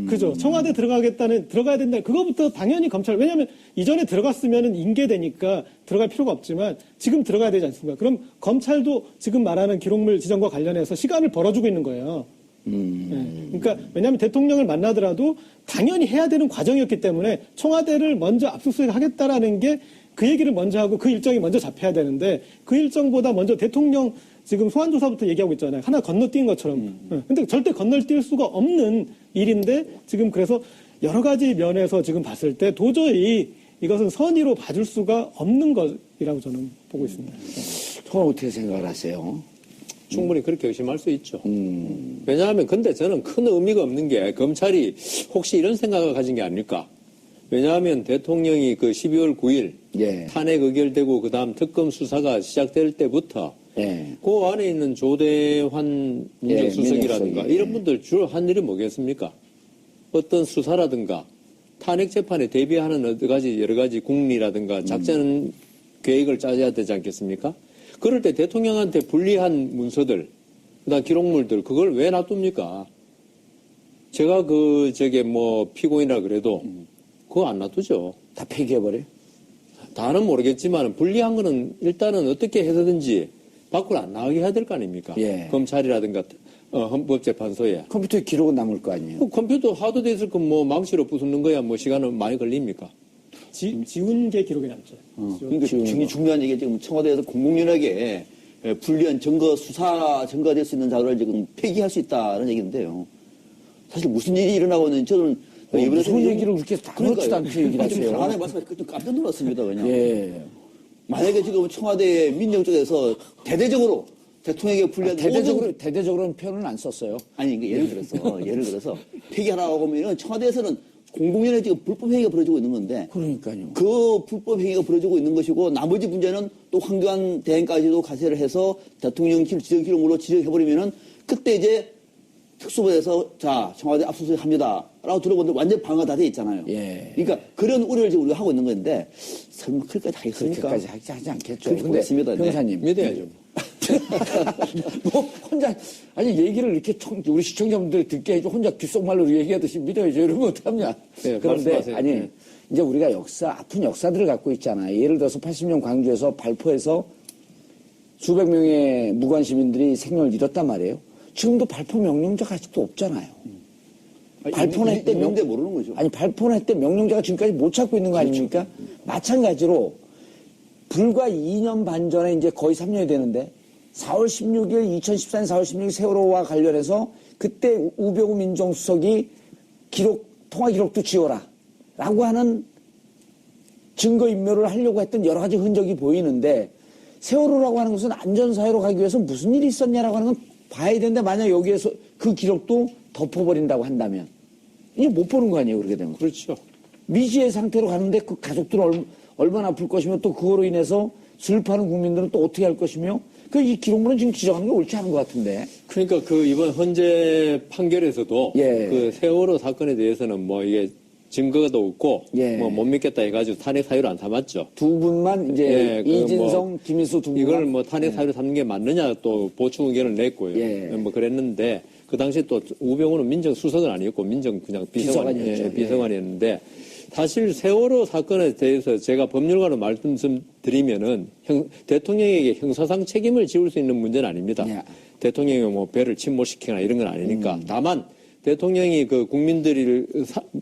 그죠. 청와대 들어가야 된다. 그거부터 당연히 검찰, 왜냐하면 이전에 들어갔으면 인계되니까 들어갈 필요가 없지만 지금 들어가야 되지 않습니까? 그럼 검찰도 지금 말하는 기록물 지정과 관련해서 시간을 벌어주고 있는 거예요. 예. 그러니까 왜냐하면 대통령을 만나더라도 당연히 해야 되는 과정이었기 때문에 청와대를 먼저 압수수색 하겠다라는 게 그 얘기를 먼저 하고 그 일정이 먼저 잡혀야 되는데 그 일정보다 먼저 대통령 지금 소환조사부터 얘기하고 있잖아요. 하나 건너뛴 것처럼. 근데 절대 건너뛸 수가 없는 일인데 지금 그래서 여러 가지 면에서 지금 봤을 때 도저히 이것은 선의로 봐줄 수가 없는 것이라고 저는 보고 있습니다. 그건 어떻게 생각을 하세요? 충분히 그렇게 의심할 수 있죠. 왜냐하면 근데 저는 큰 의미가 없는 게 검찰이 혹시 이런 생각을 가진 게 아닐까. 왜냐하면 대통령이 그 12월 9일 예. 탄핵 의결되고 그다음 특검 수사가 시작될 때부터 예. 그 안에 있는 조대환 민정수석이라든가 민정수석이, 이런 분들 주로 한 일이 뭐겠습니까? 어떤 수사라든가 탄핵 재판에 대비하는 여러 가지 국리라든가 작전 계획을 짜야 되지 않겠습니까? 그럴 때 대통령한테 불리한 문서들, 그다음 기록물들 그걸 왜 놔둡니까? 제가 피고인이라 그래도 그거 안 놔두죠. 다 폐기해버려요? 다는 모르겠지만 불리한 거는 일단은 어떻게 해서든지 밖으로 안 나가게 해야 될 거 아닙니까? 예. 검찰이라든가 헌법재판소에. 컴퓨터에 기록은 남을 거 아니에요? 그 컴퓨터 하드돼 있을 건 뭐 망치로 부수는 거야 뭐 시간은 많이 걸립니까? 지운게 기록이 남죠. 그러니까 중요한 얘기 지금 청와대에서 공공연하게 불리한 수사 증거될 수 있는 자료를 지금 폐기할 수 있다는 얘기인데요. 사실 무슨 일이 일어나고 있는지 저는 무슨 얘기를 그렇게 아무렇지도 않게 얘기를 하세요. 하나의 말씀에 좀 깜짝 놀랐습니다. 그냥. 예. 만약에 지금 청와대 민정 쪽에서 대대적으로 대통령에게 불리한 대대적으로는 표현은 안 썼어요. 아니 그러니까 예를 들어서 폐기하라고 하면 청와대에서는 공공연하게 지금 불법 행위가 벌어지고 있는 건데 그러니까요. 그 불법 행위가 벌어지고 있는 것이고 나머지 문제는 또 황교안 대행까지도 가세를 해서 대통령 지정 기록물로 지정해버리면은 그때 이제 특수부에서 자 청와대 압수수색 합니다라고 들어보는데 완전 방어가 다 돼 있잖아요. 예. 그러니까 그런 우려를 지금 우리가 하고 있는 건데 설마 그렇게까지 하겠습니까? 그렇게까지 하지 않겠죠. 그렇게 보겠습니다. 네. 변호사님 믿어야죠. 뭐 혼자 얘기를 이렇게 우리 시청자분들이 듣게 해줘 혼자 귓속말로 얘기하듯이 믿어야죠. 이러면 어떡하냐. 네, 그런데 말씀하세요. 아니 네. 이제 우리가 아픈 역사들을 갖고 있잖아요. 예를 들어서 80년 광주에서 발포해서 수백 명의 무관 시민들이 생명을 잃었단 말이에요. 지금도 발포 명령자가 아직도 없잖아요. 발포는 했대 명대 모르는 거죠. 아니 발포는 했대 명령자가 지금까지 못 찾고 있는 거 아닙니까? 마찬가지로 불과 2년 반 전에 이제 거의 3년이 되는데 4월 16일 2014년 4월 16일 세월호와 관련해서 그때 우병우 민정수석이 통화 기록도 지워라 라고 하는 증거인멸을 하려고 했던 여러 가지 흔적이 보이는데 세월호라고 하는 것은 안전사회로 가기 위해서 무슨 일이 있었냐라고 하는 건 봐야 되는데 만약 여기에서 그 기록도 덮어버린다고 한다면 이제 못 보는 거 아니에요. 그렇게 되면. 그렇죠. 미지의 상태로 가는데 그 가족들은 얼마나 아플 것이며 또 그거로 인해서 슬퍼하는 국민들은 또 어떻게 할 것이며 이 기록물은 지금 지정하는 게 옳지 않은 것 같은데. 그러니까 이번 헌재 판결에서도 예. 그 세월호 사건에 대해서는 뭐 이게 증거가 없고 예. 뭐 못 믿겠다 해가지고 탄핵 사유를 안 삼았죠. 두 분만 이제 예, 이진성, 김일수 두 분만 이걸 뭐 탄핵 사유를 삼는 게 맞느냐 또 보충 의견을 냈고요. 예. 뭐 그랬는데 그 당시 또 우병우는 민정수석은 아니었고 그냥 비서관이었죠. 비서관이었는데 사실 세월호 사건에 대해서 제가 법률가로 말씀드리면은 대통령에게 형사상 책임을 지울 수 있는 문제는 아닙니다. 예. 대통령이 뭐 배를 침몰시키거나 이런 건 아니니까. 다만 대통령이 그 국민들이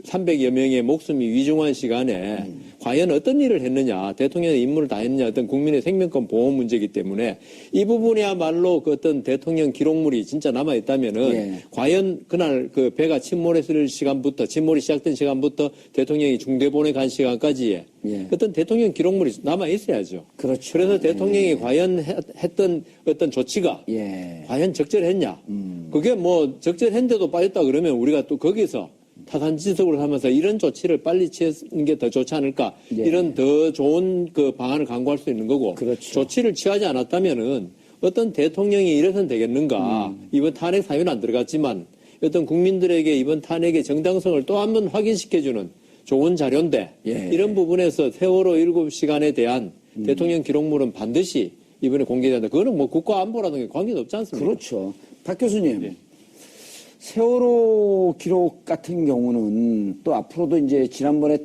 300여 명의 목숨이 위중한 시간에 과연 어떤 일을 했느냐, 대통령의 임무를 다 했느냐, 어떤 국민의 생명권 보호 문제이기 때문에 이 부분이야말로 그 어떤 대통령 기록물이 진짜 남아있다면은 예. 과연 그날 그 배가 침몰했을 시간부터, 침몰이 시작된 시간부터 대통령이 중대본에 간 시간까지의 예. 어떤 대통령 기록물이 남아있어야죠. 그렇죠. 그래서 대통령이 과연 했던 어떤 조치가 예. 과연 적절했냐. 그게 뭐 적절했는데도 빠졌다 그러면 우리가 또 거기서 타산지석으로 하면서 이런 조치를 빨리 취하는 게 더 좋지 않을까. 예. 이런 더 좋은 그 방안을 강구할 수 있는 거고. 그렇죠. 조치를 취하지 않았다면은 어떤 대통령이 이래서는 되겠는가. 이번 탄핵 사유는 안 들어갔지만 어떤 국민들에게 이번 탄핵의 정당성을 또 한 번 확인시켜주는 좋은 자료인데 예. 이런 부분에서 세월호 7시간에 대한 대통령 기록물은 반드시 이번에 공개된다. 그거는 뭐 국가 안보라는 게 관계도 없지 않습니까? 그렇죠. 박 교수님. 예. 세월호 기록 같은 경우는 또 앞으로도 이제 지난번에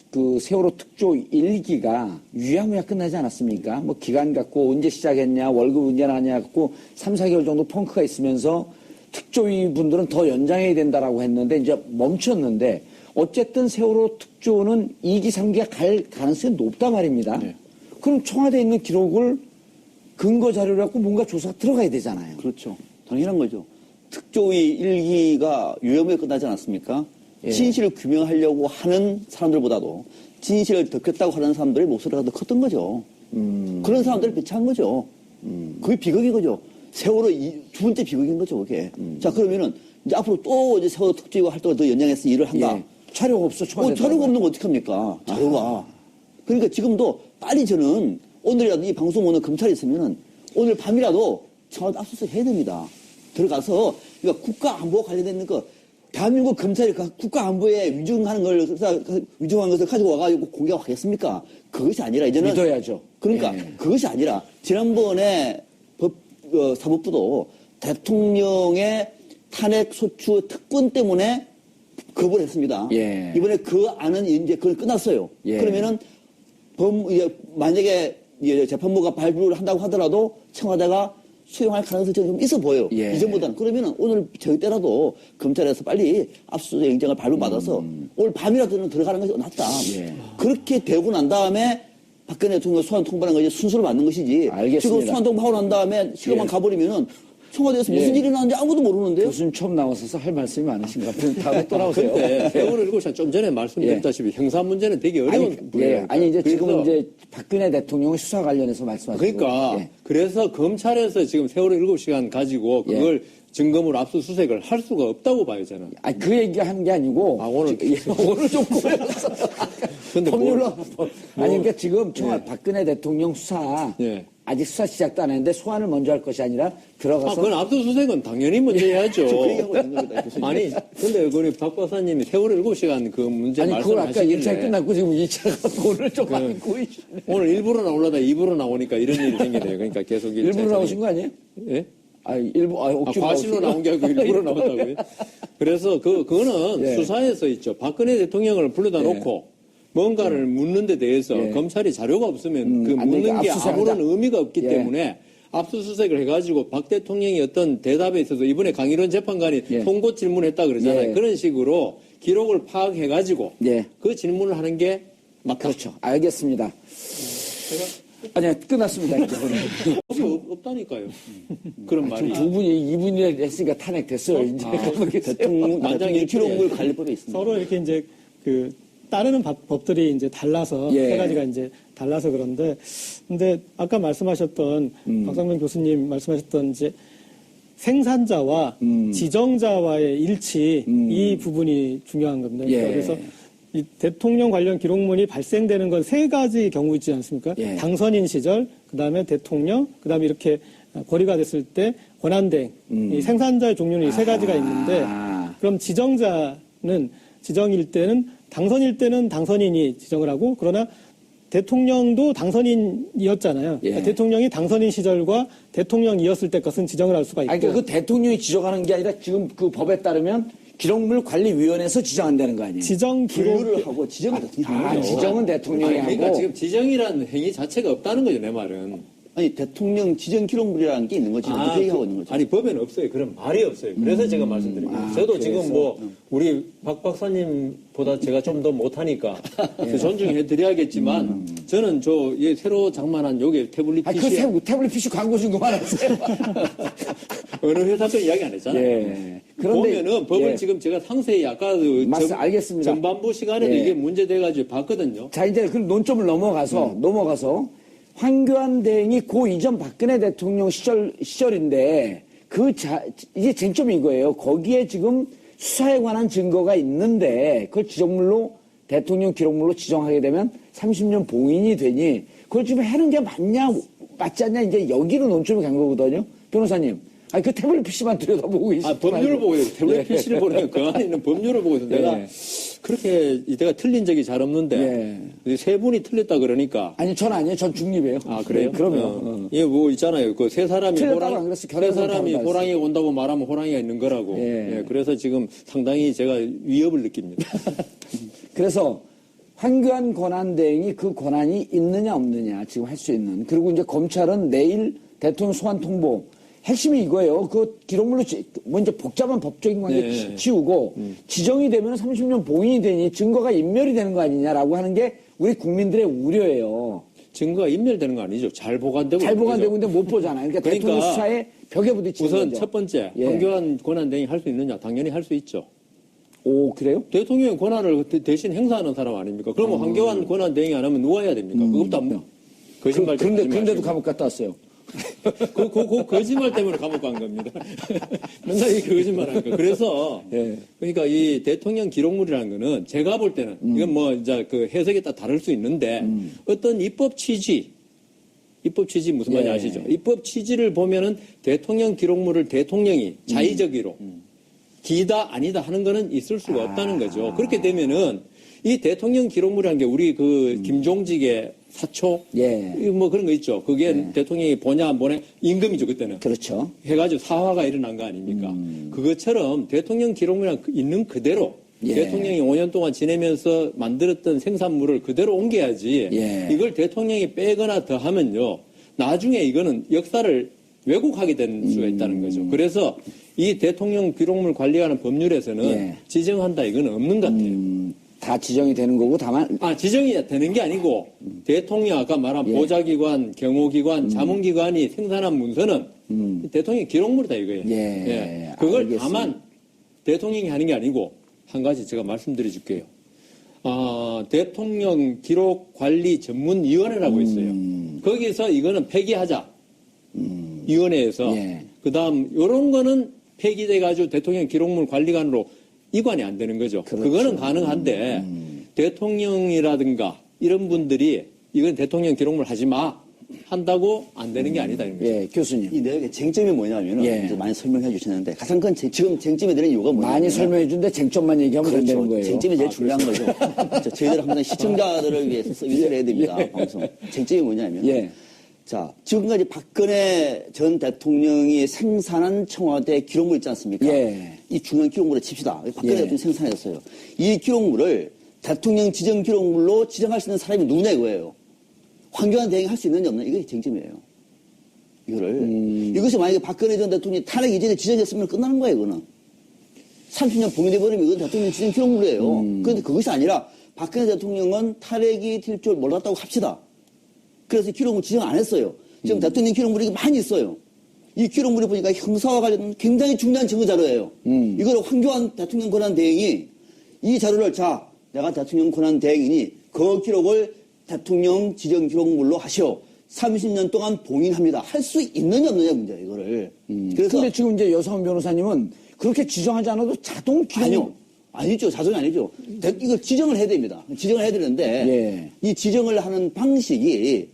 그 세월호 특조 1기가 유야무야 끝나지 않았습니까? 뭐 기간 갖고 언제 시작했냐, 월급 언제 나냐 갖고 3, 4개월 정도 펑크가 있으면서 특조위 분들은 더 연장해야 된다라고 했는데 이제 멈췄는데 어쨌든 세월호 특조는 2기, 3기가 갈 가능성이 높다 말입니다. 네. 그럼 청와대에 있는 기록을 근거 자료를 갖고 뭔가 조사가 들어가야 되잖아요. 그렇죠. 당연한 거죠. 특조위 1기가 유혐에 끝나지 않았습니까? 예. 진실을 규명하려고 하는 사람들보다도 진실을 덮겠다고 하는 사람들의 목소리가 더 컸던 거죠. 그런 사람들을 배치한 거죠. 그게 비극인 거죠. 세월호 두 번째 비극인 거죠, 그게. 자, 그러면은 이제 앞으로 또 이제 세월호 특조위가 활동을 더 연장해서 일을 한다. 예. 자료가 없어, 청와대. 자료가 없는 거 어떡합니까? 자료가. 그러니까 지금도 빨리 저는 오늘이라도 이 방송 오늘 검찰이 있으면은 오늘 밤이라도 청와대 압수수색 해야 됩니다. 들어가서 그러니까 국가 안보 관련된 거 대한민국 검찰이 국가 안보에 위중한 것을 가지고 와가지고 공개하겠습니까? 그것이 아니라 이제는 믿어야죠. 그러니까 예. 그것이 아니라 지난번에 사법부도 대통령의 탄핵 소추 특권 때문에 거부를 했습니다. 예. 이번에 그 안은 이제 그걸 끝났어요. 예. 그러면은 만약에 재판부가 발부를 한다고 하더라도 청와대가 수용할 가능성이 좀 있어 보여요. 예. 이전보다는. 그러면은 오늘 저희 때라도 검찰에서 빨리 압수수색 영장을 발부받아서 오늘 밤이라도는 들어가는 것이 낫다. 예. 그렇게 되고 난 다음에 박근혜 대통령 소환 통보하는 것이 순서를 맞는 것이지. 알겠습니다. 지금 소환 통보하고 난 다음에 시간만 예. 가버리면은 청와대에서 무슨 예. 일이 나는지 아무도 모르는데요. 교수님 처음 나와서 할 말씀이 많으신 것 같아요. 다음에 또 나오세요. 근데 세월호 7시간 좀 전에 말씀드렸다시피 형사 문제는 되게 어려운 분야예요. 아니 이제 지금 그래서 이제 박근혜 대통령의 수사 관련해서 말씀하시고. 그러니까 예. 그래서 검찰에서 지금 세월호 7시간 가지고 그걸 증거물 압수수색을 할 수가 없다고 봐요, 저는. 아니 그 얘기 하는 게 아니고. 오늘 오늘 좀 꼬였어. 근데 법률로. 뭐- 아니 그러니까 지금 박근혜 대통령 수사 예. 아직 수사 시작도 안 했는데 소환을 먼저 할 것이 아니라 들어가서. 그건 압수수색은 당연히 먼저 해야죠. 그 얘기하고 있는 겁니다, 교수님. 아니, 근데 우리 박 박사님이 세월호 7시간 그 문제 아니 그걸 아까 1차 말씀하시길래 끝났고 지금 2차가 오늘 좀 많이 꼬이시네. 오늘 일부러 나오려다 2부로 나오니까 이런 일이 생기네요. 그러니까 계속 일부러 나오신 거 아니에요? 예? 억지로 과실로 나온 게 아니고 일부러 나왔다고요? 그래서 그거는 예. 수사에서 있죠. 박근혜 대통령을 불러다 놓고 뭔가를 묻는 데 대해서 예. 검찰이 자료가 없으면 그 안 묻는 되니까 게 압수수색하자. 아무런 의미가 없기 예. 때문에 압수수색을 해가지고 박 대통령이 어떤 대답에 있어서 이번에 강일원 재판관이 예. 송곳 질문했다 그러잖아요. 예. 그런 식으로 기록을 파악해가지고 예. 그 질문을 하는 게 맞다. 그렇죠. 알겠습니다. 아니요, 끝났습니다. 이제 오늘. 없다니까요. 그런 말이. 두 분이 2분이 했으니까 탄핵됐어요. 이제 대통령 만장일치. 기록물 관리법에 있습니다. 서로 이렇게 이제 그 따르는 법들이 이제 달라서 예. 세 가지가 이제 달라서 그런데 근데 아까 말씀하셨던 박상민 교수님 말씀하셨던 이제 생산자와 지정자와의 일치 이 부분이 중요한 겁니다. 그러니까 예. 그래서 이 대통령 관련 기록물이 발생되는 건 세 가지 경우 있지 않습니까? 예. 당선인 시절, 그다음에 대통령, 그다음에 이렇게 권위가 됐을 때 권한대행. 이 생산자의 종류는 이 세 가지가 있는데 그럼 지정자는 지정일 때는 당선일 때는 당선인이 지정을 하고 그러나 대통령도 당선인이었잖아요. 예. 그러니까 대통령이 당선인 시절과 대통령이었을 때 것은 지정을 할 수가 있고. 아니, 그러니까 그 대통령이 지정하는 게 아니라 지금 그 법에 따르면 기록물관리위원회에서 지정한다는 거 아니에요? 지정 기록 분류를 하고 지정을 대통령이 하는 거죠. 지정은 대통령이 그러니까 하고. 지금 지정이라는 행위 자체가 없다는 거죠, 내 말은. 아니 대통령 지정 기록물이라는 게 있는 거지. 그 얘기하고 있는 거죠. 아니 법에는 없어요. 그런 말이 없어요. 그래서 제가 말씀드린 거예요. 저도 지금 뭐 우리 박 박사님보다 제가 좀 더 못하니까 존중해드려야겠지만 저는 새로 장만한 요게 태블릿 아니, PC 그 태블릿 PC 광고 좀 그만하세요. 어느 회사도 이야기 안 했잖아요. 예. 그런데 보면은 법을 예. 지금 제가 상세히 아까 알겠습니다. 전반부 시간에도 예. 이게 문제돼가지고 봤거든요. 자, 이제 그 논점을 넘어가서 황교안 대행이 고 이전 박근혜 대통령 시절인데 이게 쟁점이 이거예요. 거기에 지금 수사에 관한 증거가 있는데 그걸 대통령 기록물로 지정하게 되면 30년 봉인이 되니 그걸 지금 하는 게 맞지 않냐 이제 여기로 논점이 간 거거든요. 변호사님. 아니, 그 태블릿 PC만 들여다보고 계시죠. 법률을 보고 있어요. 태블릿 예. PC를 보면 그 안에 있는 법률을 보고 있어요. 내가 그렇게 내가 틀린 적이 잘 없는데 세 분이 틀렸다 그러니까. 아니, 전 아니에요. 전 중립이에요. 아, 그래요? 네, 그럼요. 예, 뭐 있잖아요. 그 세 사람이 틀렸다고 안 그랬어요. 세 사람이 결혼은 호랑이 온다고 말하면 호랑이가 있는 거라고. 예. 예, 그래서 지금 상당히 제가 위협을 느낍니다. 그래서 황교안 권한대행이 그 권한이 있느냐 없느냐 지금 할 수 있는. 그리고 이제 검찰은 내일 대통령 소환 통보. 핵심이 이거예요. 그 기록물로 먼저 복잡한 법적인 관계 네. 치우고 지정이 되면 30년 봉인이 되니 증거가 인멸이 되는 거 아니냐라고 하는 게 우리 국민들의 우려예요. 증거가 인멸되는 거 아니죠. 잘 보관되고. 잘 보관되고 그죠? 있는데 못 보잖아요. 그러니까 대통령 수사에 벽에 부딪히는 우선 거죠. 첫 번째, 예. 황교안 권한대행이 할 수 있느냐? 당연히 할 수 있죠. 오, 그래요? 대통령의 권한을 대신 행사하는 사람 아닙니까? 그러면 황교안 권한대행이 안 하면 누가 해야 됩니까? 그것도 안 거짓말 그런데도 감옥 갔다 왔어요. 그 거짓말 때문에 감옥 간 겁니다. 맨날 이 거짓말 하니까. 그래서, 예. 그러니까 이 대통령 기록물이라는 거는 제가 볼 때는, 이건 뭐 이제 그 해석에 따라 다를 수 있는데, 어떤 입법 취지 무슨 말인지 예. 아시죠? 입법 취지를 보면은 대통령 기록물을 대통령이 자의적으로 기다 아니다 하는 거는 있을 수가 없다는 거죠. 그렇게 되면은 이 대통령 기록물이라는 게 우리 그 김종직의 사초 예. 뭐 그런 거 있죠. 그게 대통령이 보냐 안 보냐 임금이죠 그때는. 그렇죠. 해가지고 사화가 일어난 거 아닙니까? 그것처럼 대통령 기록물이랑 있는 그대로 예. 대통령이 5년 동안 지내면서 만들었던 생산물을 그대로 옮겨야지 예. 이걸 대통령이 빼거나 더하면요 나중에 이거는 역사를 왜곡하게 되는 수가 있다는 거죠. 그래서 이 대통령 기록물 관리하는 법률에서는 예. 지정한다 이거는 없는 것 같아요. 다 지정이 되는 거고 다만 지정이 되는 게 아니고 대통령 아까 말한 예. 보좌기관, 경호기관, 자문기관이 생산한 문서는 대통령 기록물이다 이거예요. 예. 그걸 알겠습니다. 다만 대통령이 하는 게 아니고 한 가지 제가 말씀드려 줄게요. 대통령 기록관리 전문위원회라고 있어요. 거기서 이거는 폐기하자. 위원회에서. 예. 그 다음 요런 거는 폐기돼가지고 대통령 기록물 관리관으로 이관이 안 되는 거죠. 그렇죠. 그거는 가능한데 대통령이라든가 이런 분들이 이건 대통령 기록물 하지 마 한다고 안 되는 게 아니다 이런 거죠. 예, 교수님. 이 내용의 쟁점이 뭐냐면은 예. 이제 많이 설명해 주셨는데 가장 큰 지금 쟁점이 되는 이유가 뭐냐면 많이 설명해 준데 쟁점만 얘기하면 그렇죠. 된다는 거예요. 쟁점이 제일 중요한 거죠. 저희들 항상 시청자들을 위해서 서비스를 해야 됩니다. 방송. 쟁점이 뭐냐면 예. 자, 지금까지 박근혜 전 대통령이 생산한 청와대 기록물 있지 않습니까? 예. 이 중요한 기록물을 칩시다. 박근혜 예. 대통령이 생산했어요. 이 기록물을 대통령 지정 기록물로 지정할 수 있는 사람이 누구냐 이거예요. 황교안 대행이 할 수 있느냐 없느냐 이게 쟁점이에요. 이것이 만약에 박근혜 전 대통령이 탄핵 이전에 지정했으면 끝나는 거예요, 이거는. 30년 봉인돼 버리면 이건 대통령 지정 기록물이에요. 그런데 그것이 아니라 박근혜 대통령은 탄핵이 될 줄 몰랐다고 합시다. 그래서 기록물 지정 안 했어요. 지금 대통령 기록물이 많이 있어요. 이 기록물이 보니까 형사와 관련된 굉장히 중요한 증거 자료예요. 이걸 황교안 대통령 권한 대행이 이 자료를 자, 내가 대통령 권한 대행이니 그 기록을 대통령 지정 기록물로 하시오. 30년 동안 봉인합니다. 할 수 있느냐 없느냐 문제예요, 이거를. 그래서 근데 지금 이제 여성 변호사님은 그렇게 지정하지 않아도 자동 기록 아니요. 아니죠. 자정이 아니죠. 이걸 지정을 해야 됩니다. 지정을 해야 되는데 예. 이 지정을 하는 방식이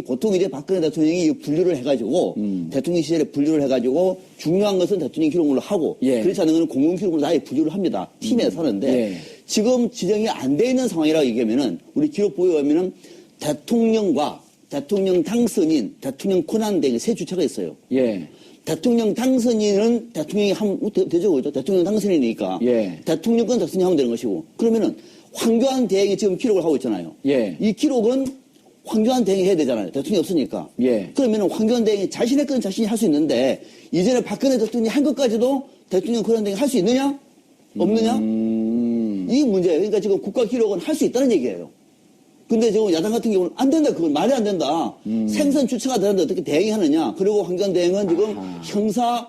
보통 이제 박근혜 대통령이 분류를 해가지고 대통령 시절에 분류를 해가지고 중요한 것은 대통령 기록물로 하고 예. 그렇지 않은 것은 공공 기록물로 아예 분류를 합니다. 팀에서 하는데 예. 지금 지정이 안 돼 있는 상황이라고 얘기하면은 우리 기록부에 보면은 대통령과 대통령 당선인, 대통령 권한대행 세 주체가 있어요. 예. 대통령 당선인은 대통령이 하면 되죠, 그죠? 대통령 당선인이니까. 예. 대통령권 대통령이 하면 되는 것이고. 그러면은 황교안 대행이 지금 기록을 하고 있잖아요. 예. 이 기록은 황교안 대행이 해야 되잖아요. 대통령이 없으니까. 예. 그러면은 황교안 대행이 자신의 건 자신이 할 수 있는데 이전에 박근혜 대통령이 한 것까지도 대통령 권한 대행이 할 수 있느냐? 없느냐? 이 문제예요. 그러니까 지금 국가 기록은 할 수 있다는 얘기예요. 근데 지금 야당 같은 경우는 안 된다. 그건 말이 안 된다. 생선 주체가 되는데 어떻게 대행이 하느냐. 그리고 황교안 대행은 지금 형사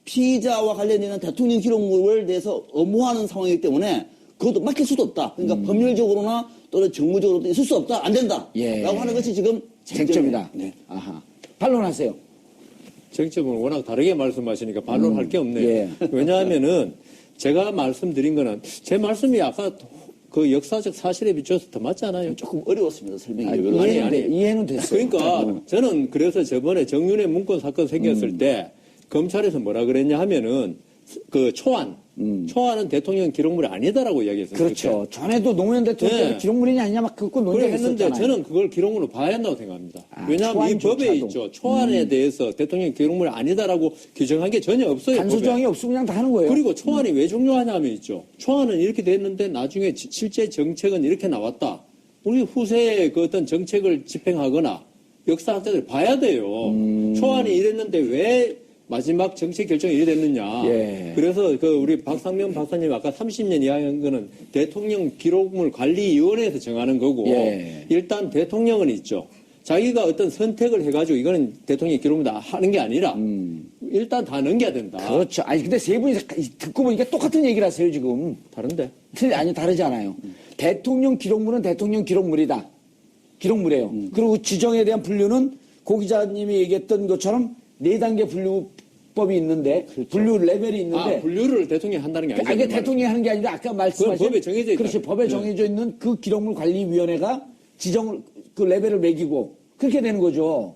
피의자와 관련된 대통령 기록물을 대해서 엄호하는 상황이기 때문에 그것도 맡길 수도 없다. 그러니까 법률적으로나 또는 정무적으로도 있을 수 없다. 안 된다. 예. 라고 하는 것이 지금 쟁점이다. 네. 아하. 반론하세요. 쟁점은 워낙 다르게 말씀하시니까 반론할 게 없네요. 예. 왜냐하면은 제가 말씀드린 거는 제 말씀이 아까 그 역사적 사실에 비춰서 더 맞지 않아요? 조금 어려웠습니다. 설명이. 이해는 됐어요. 그러니까 저는 그래서 저번에 정윤회 문건 사건 생겼을 때 검찰에서 뭐라 그랬냐 하면은 그 초안은 대통령 기록물이 아니다라고 이야기했어요. 그렇죠. 전에도 노무현 대통령 네. 기록물이냐 아니냐 막 그거 그걸 논쟁이 했는데 있었잖아요. 저는 그걸 기록물로 봐야 한다고 생각합니다. 아, 왜냐하면 이 법에 초안조차도. 있죠. 초안에 대해서 대통령 기록물이 아니다라고 규정한 게 전혀 없어요. 단서조항이 법에. 없으면 그냥 다 하는 거예요. 그리고 초안이 왜 중요하냐면 있죠. 초안은 이렇게 됐는데 나중에 실제 정책은 이렇게 나왔다. 우리 후세의 그 어떤 정책을 집행하거나 역사학자들이 봐야 돼요. 초안이 이랬는데 왜 마지막 정책 결정이 이래 됐느냐. 예. 그래서 그 우리 박상면 박사님 아까 30년 이야기한 거는 대통령 기록물 관리위원회에서 정하는 거고 예. 일단 대통령은 있죠. 자기가 어떤 선택을 해가지고 이거는 대통령 기록물 다 하는 게 아니라 일단 다 넘겨야 된다. 그렇죠. 아니 근데 세 분이 듣고 보니까 똑같은 얘기를 하세요 지금. 다른데? 아니 다르지 않아요. 대통령 기록물은 대통령 기록물이다. 기록물이에요. 그리고 지정에 대한 분류는 고 기자님이 얘기했던 것처럼 4단계 분류법이 있는데 분류 레벨이 있는데 분류를 대통령이 한다는 게 아니죠. 이게 대통령이 하는 게 아니라 아까 말씀하신 그건 법에 정해져 있다. 그렇지 법에 네. 정해져 있는 그 기록물 관리위원회가 지정을 그 레벨을 매기고 그렇게 되는 거죠.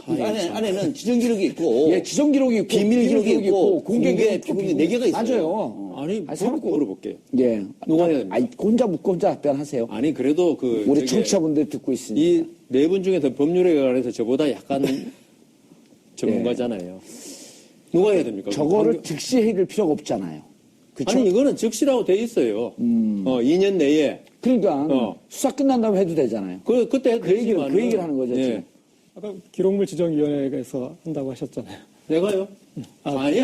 안에는 지정 기록이 있고 예, 지정 기록이 있고 비밀 기록이 있고 공개 기록이 4개가 있어요. 맞아요. 아니, 사람 묻고 물어볼게요. 예. 누가 해야 됩니까? 아니, 혼자 묻고 혼자 답변하세요. 아니, 그래도 그. 우리 저기 청취자분들 듣고 있으니까. 이 네 분 중에서 법률에 관해서 저보다 약간 전문가잖아요. 누가 해야 됩니까? 저거를 즉시 해줄 필요가 없잖아요. 그쵸? 아니, 이거는 즉시라고 돼 있어요. 2년 내에. 그러니까 수사 끝난 다음에 해도 되잖아요. 그때 해도 그 얘기를 되지만은, 하는 거죠, 예. 지금. 아까 기록물 지정위원회에서 한다고 하셨잖아요. 내가요? 아니.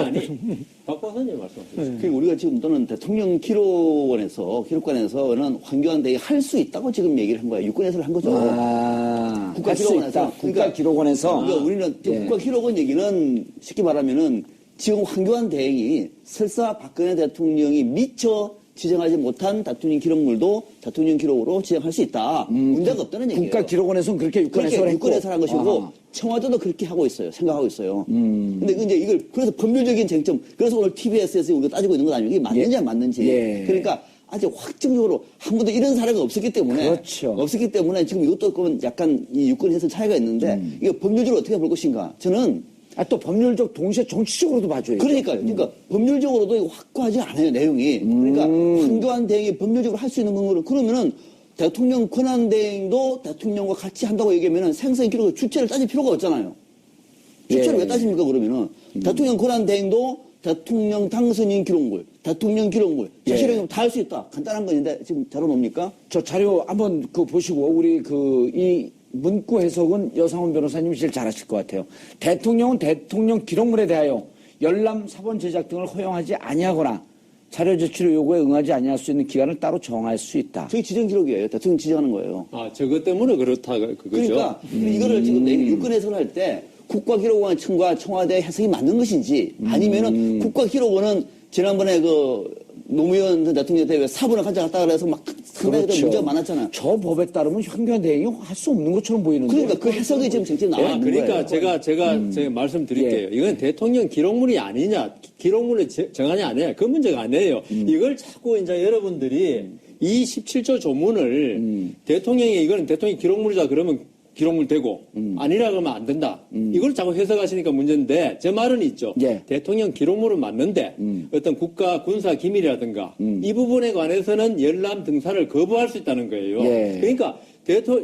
박 박사님 말씀하세요. 그리고 우리가 지금 또는 대통령 기록관에서는 황교안 대행이 할 수 있다고 지금 얘기를 한 거예요. 유권에서 한 거죠. 아, 국가 할 수 기록원에서. 있다. 국가 기록원에서. 그러니까 우리는 예. 국가 기록원 얘기는 쉽게 말하면은 지금 황교안 대행이 설사 박근혜 대통령이 미처 지정하지 못한 대통령 기록물도 대통령 기록으로 지정할 수 있다. 문제가 없다는 얘기예요. 국가 기록원에서는 그렇게 유권해서 그렇게 했고. 유권에서 한 것이고 아하. 청와대도 그렇게 하고 있어요. 생각하고 있어요. 근데 이제 이걸 그래서 법률적인 쟁점. 그래서 오늘 TBS에서 우리가 따지고 있는 건 아니고 이게 맞는지 안 맞는지. 예. 그러니까 아직 확정적으로 한 번도 이런 사례가 없었기 때문에 그렇죠. 없었기 때문에 지금 이것도 그건 약간 이 유권 해석 차이가 있는데 이게 법률적으로 어떻게 볼 것인가. 저는 아, 또 법률적 동시에 정치적으로도 봐줘야죠. 그러니까 법률적으로도 이거 확고하지 않아요 내용이. 그러니까 황교안 대행이 법률적으로 할 수 있는 건물을 그러면은 대통령 권한 대행도 대통령과 같이 한다고 얘기하면은 생생 기록 주체를 따질 필요가 없잖아요. 주체를 예. 왜 따집니까 그러면은 대통령 권한 대행도 대통령 당선인 기록물, 대통령 기록물 자신이 다 할 수 있다. 간단한 건데 지금 자료 뭡니까? 저 자료 한번 그 보시고 우리 이 문구 해석은 여상훈 변호사님이 제일 잘하실 것 같아요. 대통령은 대통령 기록물에 대하여 열람, 사본 제작 등을 허용하지 아니하거나 자료 제출 요구에 응하지 아니할 수 있는 기간을 따로 정할 수 있다. 저게 지정 기록이에요. 대통령 지정하는 거예요. 저것 때문에 그렇다, 그거죠. 그러니까 이거를 지금 유권 해석을 할 때 국가기록원 청과 청와대 해석이 맞는 것인지 아니면은 국가기록원은 지난번에 그 노무현 대통령 때 왜 사본을 가져갔다 그래서 막 상당히 문제가 많았잖아요. 저 법에 따르면 황교안 대행이 할 수 없는 것처럼 보이는데. 그러니까 그 해석이 지금 쟁점이 나와 있는 그러니까 거예요. 제가 말씀드릴게요. 이건 대통령 기록물이 아니냐, 기록물을 정하냐 아니냐, 그 문제가 아니에요. 이걸 자꾸 이제 여러분들이 이 17조 조문을 대통령이 이거는 대통령 기록물이다 그러면 기록물 되고 아니라 그러면 안 된다. 이걸 자꾸 해석하시니까 문제인데 제 말은 있죠. 예. 대통령 기록물은 맞는데 어떤 국가 군사 기밀이라든가 이 부분에 관해서는 열람 등사를 거부할 수 있다는 거예요. 예. 그러니까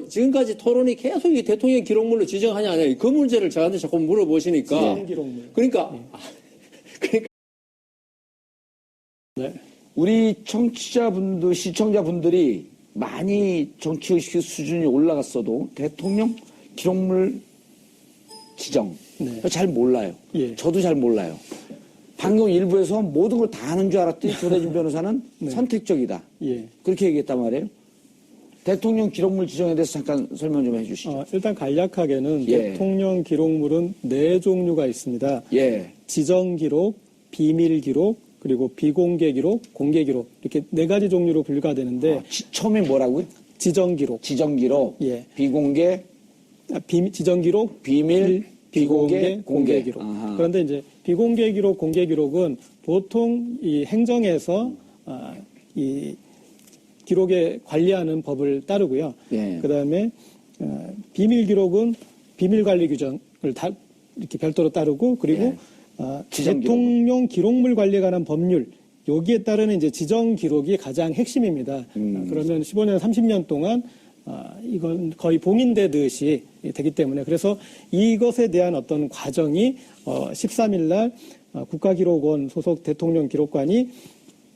지금까지 토론이 계속 이 대통령 기록물로 지정하냐 안 하냐 그 문제를 저한테 자꾸 물어보시니까 지정 기록물. 그러니까 네. 우리 청취자분들, 시청자분들이 많이 정치의식 수준이 올라갔어도 대통령 기록물 지정 네. 잘 몰라요. 예. 저도 잘 몰라요. 방금 일부에서 모든 걸 다 아는 줄 알았더니 조대진 변호사는 네. 선택적이다. 예. 그렇게 얘기했단 말이에요. 대통령 기록물 지정에 대해서 잠깐 설명 좀 해주시죠. 일단 간략하게는 예. 대통령 기록물은 4종류가 있습니다. 예. 지정 기록, 비밀 기록, 그리고 비공개 기록, 공개 기록 이렇게 4가지 종류로 분류가 되는데 처음에 뭐라고요? 지정 기록, 지정 기록, 예. 비공개, 지정 기록, 비밀, 비공개, 공개. 기록. 아하. 그런데 이제 비공개 기록, 공개 기록은 보통 이 행정에서 이 기록에 관리하는 법을 따르고요. 예. 그다음에 비밀 기록은 비밀 관리 규정을 다 이렇게 별도로 따르고 그리고 예. 지정 대통령 기록물 관리에 관한 법률 여기에 따르는 이제 지정 기록이 가장 핵심입니다. 그러면 15년, 30년 동안 이건 거의 봉인되듯이 되기 때문에 그래서 이것에 대한 어떤 과정이 13일 날 국가기록원 소속 대통령 기록관이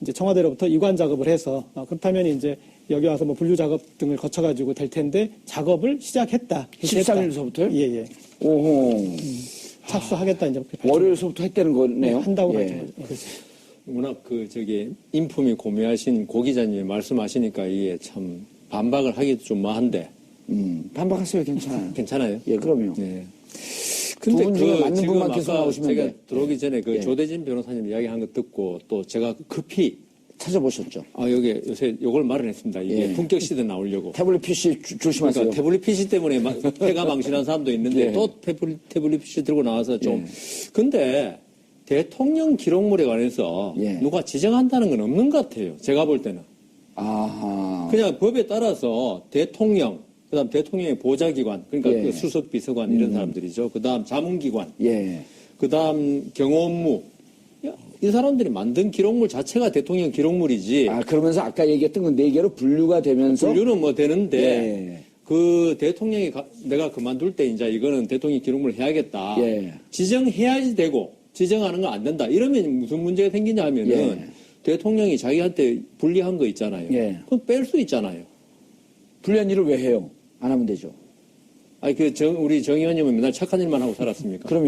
이제 청와대로부터 이관 작업을 해서 그렇다면 이제 여기 와서 뭐 분류 작업 등을 거쳐가지고 될 텐데 작업을 시작했다. 13일서부터요? 예. 오호. 착수하겠다 이제 그렇게 월요일서부터 했다는 거네요. 한다고 예. 하죠. 워낙 인품이 고매하신 고 기자님이 말씀하시니까 이게 참 반박을 하기도 좀 뭐한데 반박하세요. 괜찮아요. 괜찮아요? 예, 그럼요. 네. 두 분 중에 맞는 지금 분만 계속 아까 나오시면 제가 돼. 들어오기 전에 그 예. 조대진 변호사님 이야기한 거 듣고 또 제가 급히 찾아보셨죠? 여기 요새 요걸 마련했습니다. 이게 예. 품격 시대 나오려고. 태블릿 PC 조심하세요. 그러니까 태블릿 PC 때문에 해가 망신한 사람도 있는데 예. 또 태블릿 PC 들고 나와서 좀. 근데 대통령 기록물에 관해서 예. 누가 지정한다는 건 없는 것 같아요. 제가 볼 때는. 아하. 그냥 법에 따라서 대통령, 그다음 대통령의 보좌기관, 그러니까 예. 그 수석 비서관 이런 사람들이죠. 그다음 자문기관, 예. 그다음 경호업무. 이 사람들이 만든 기록물 자체가 대통령 기록물이지. 그러면서 아까 얘기했던 건 4개로 분류가 되면서 분류는 뭐 되는데 예. 그 대통령이 내가 그만둘 때 이제 이거는 대통령 기록물 해야겠다. 예. 지정해야지 되고 지정하는 건 안 된다. 이러면 무슨 문제가 생기냐 하면은 예. 대통령이 자기한테 불리한 거 있잖아요. 예. 그건 뺄 수 있잖아요. 불리한 일을 왜 해요? 안 하면 되죠. 우리 정 의원님은 맨날 착한 일만 하고 살았습니까? 그러면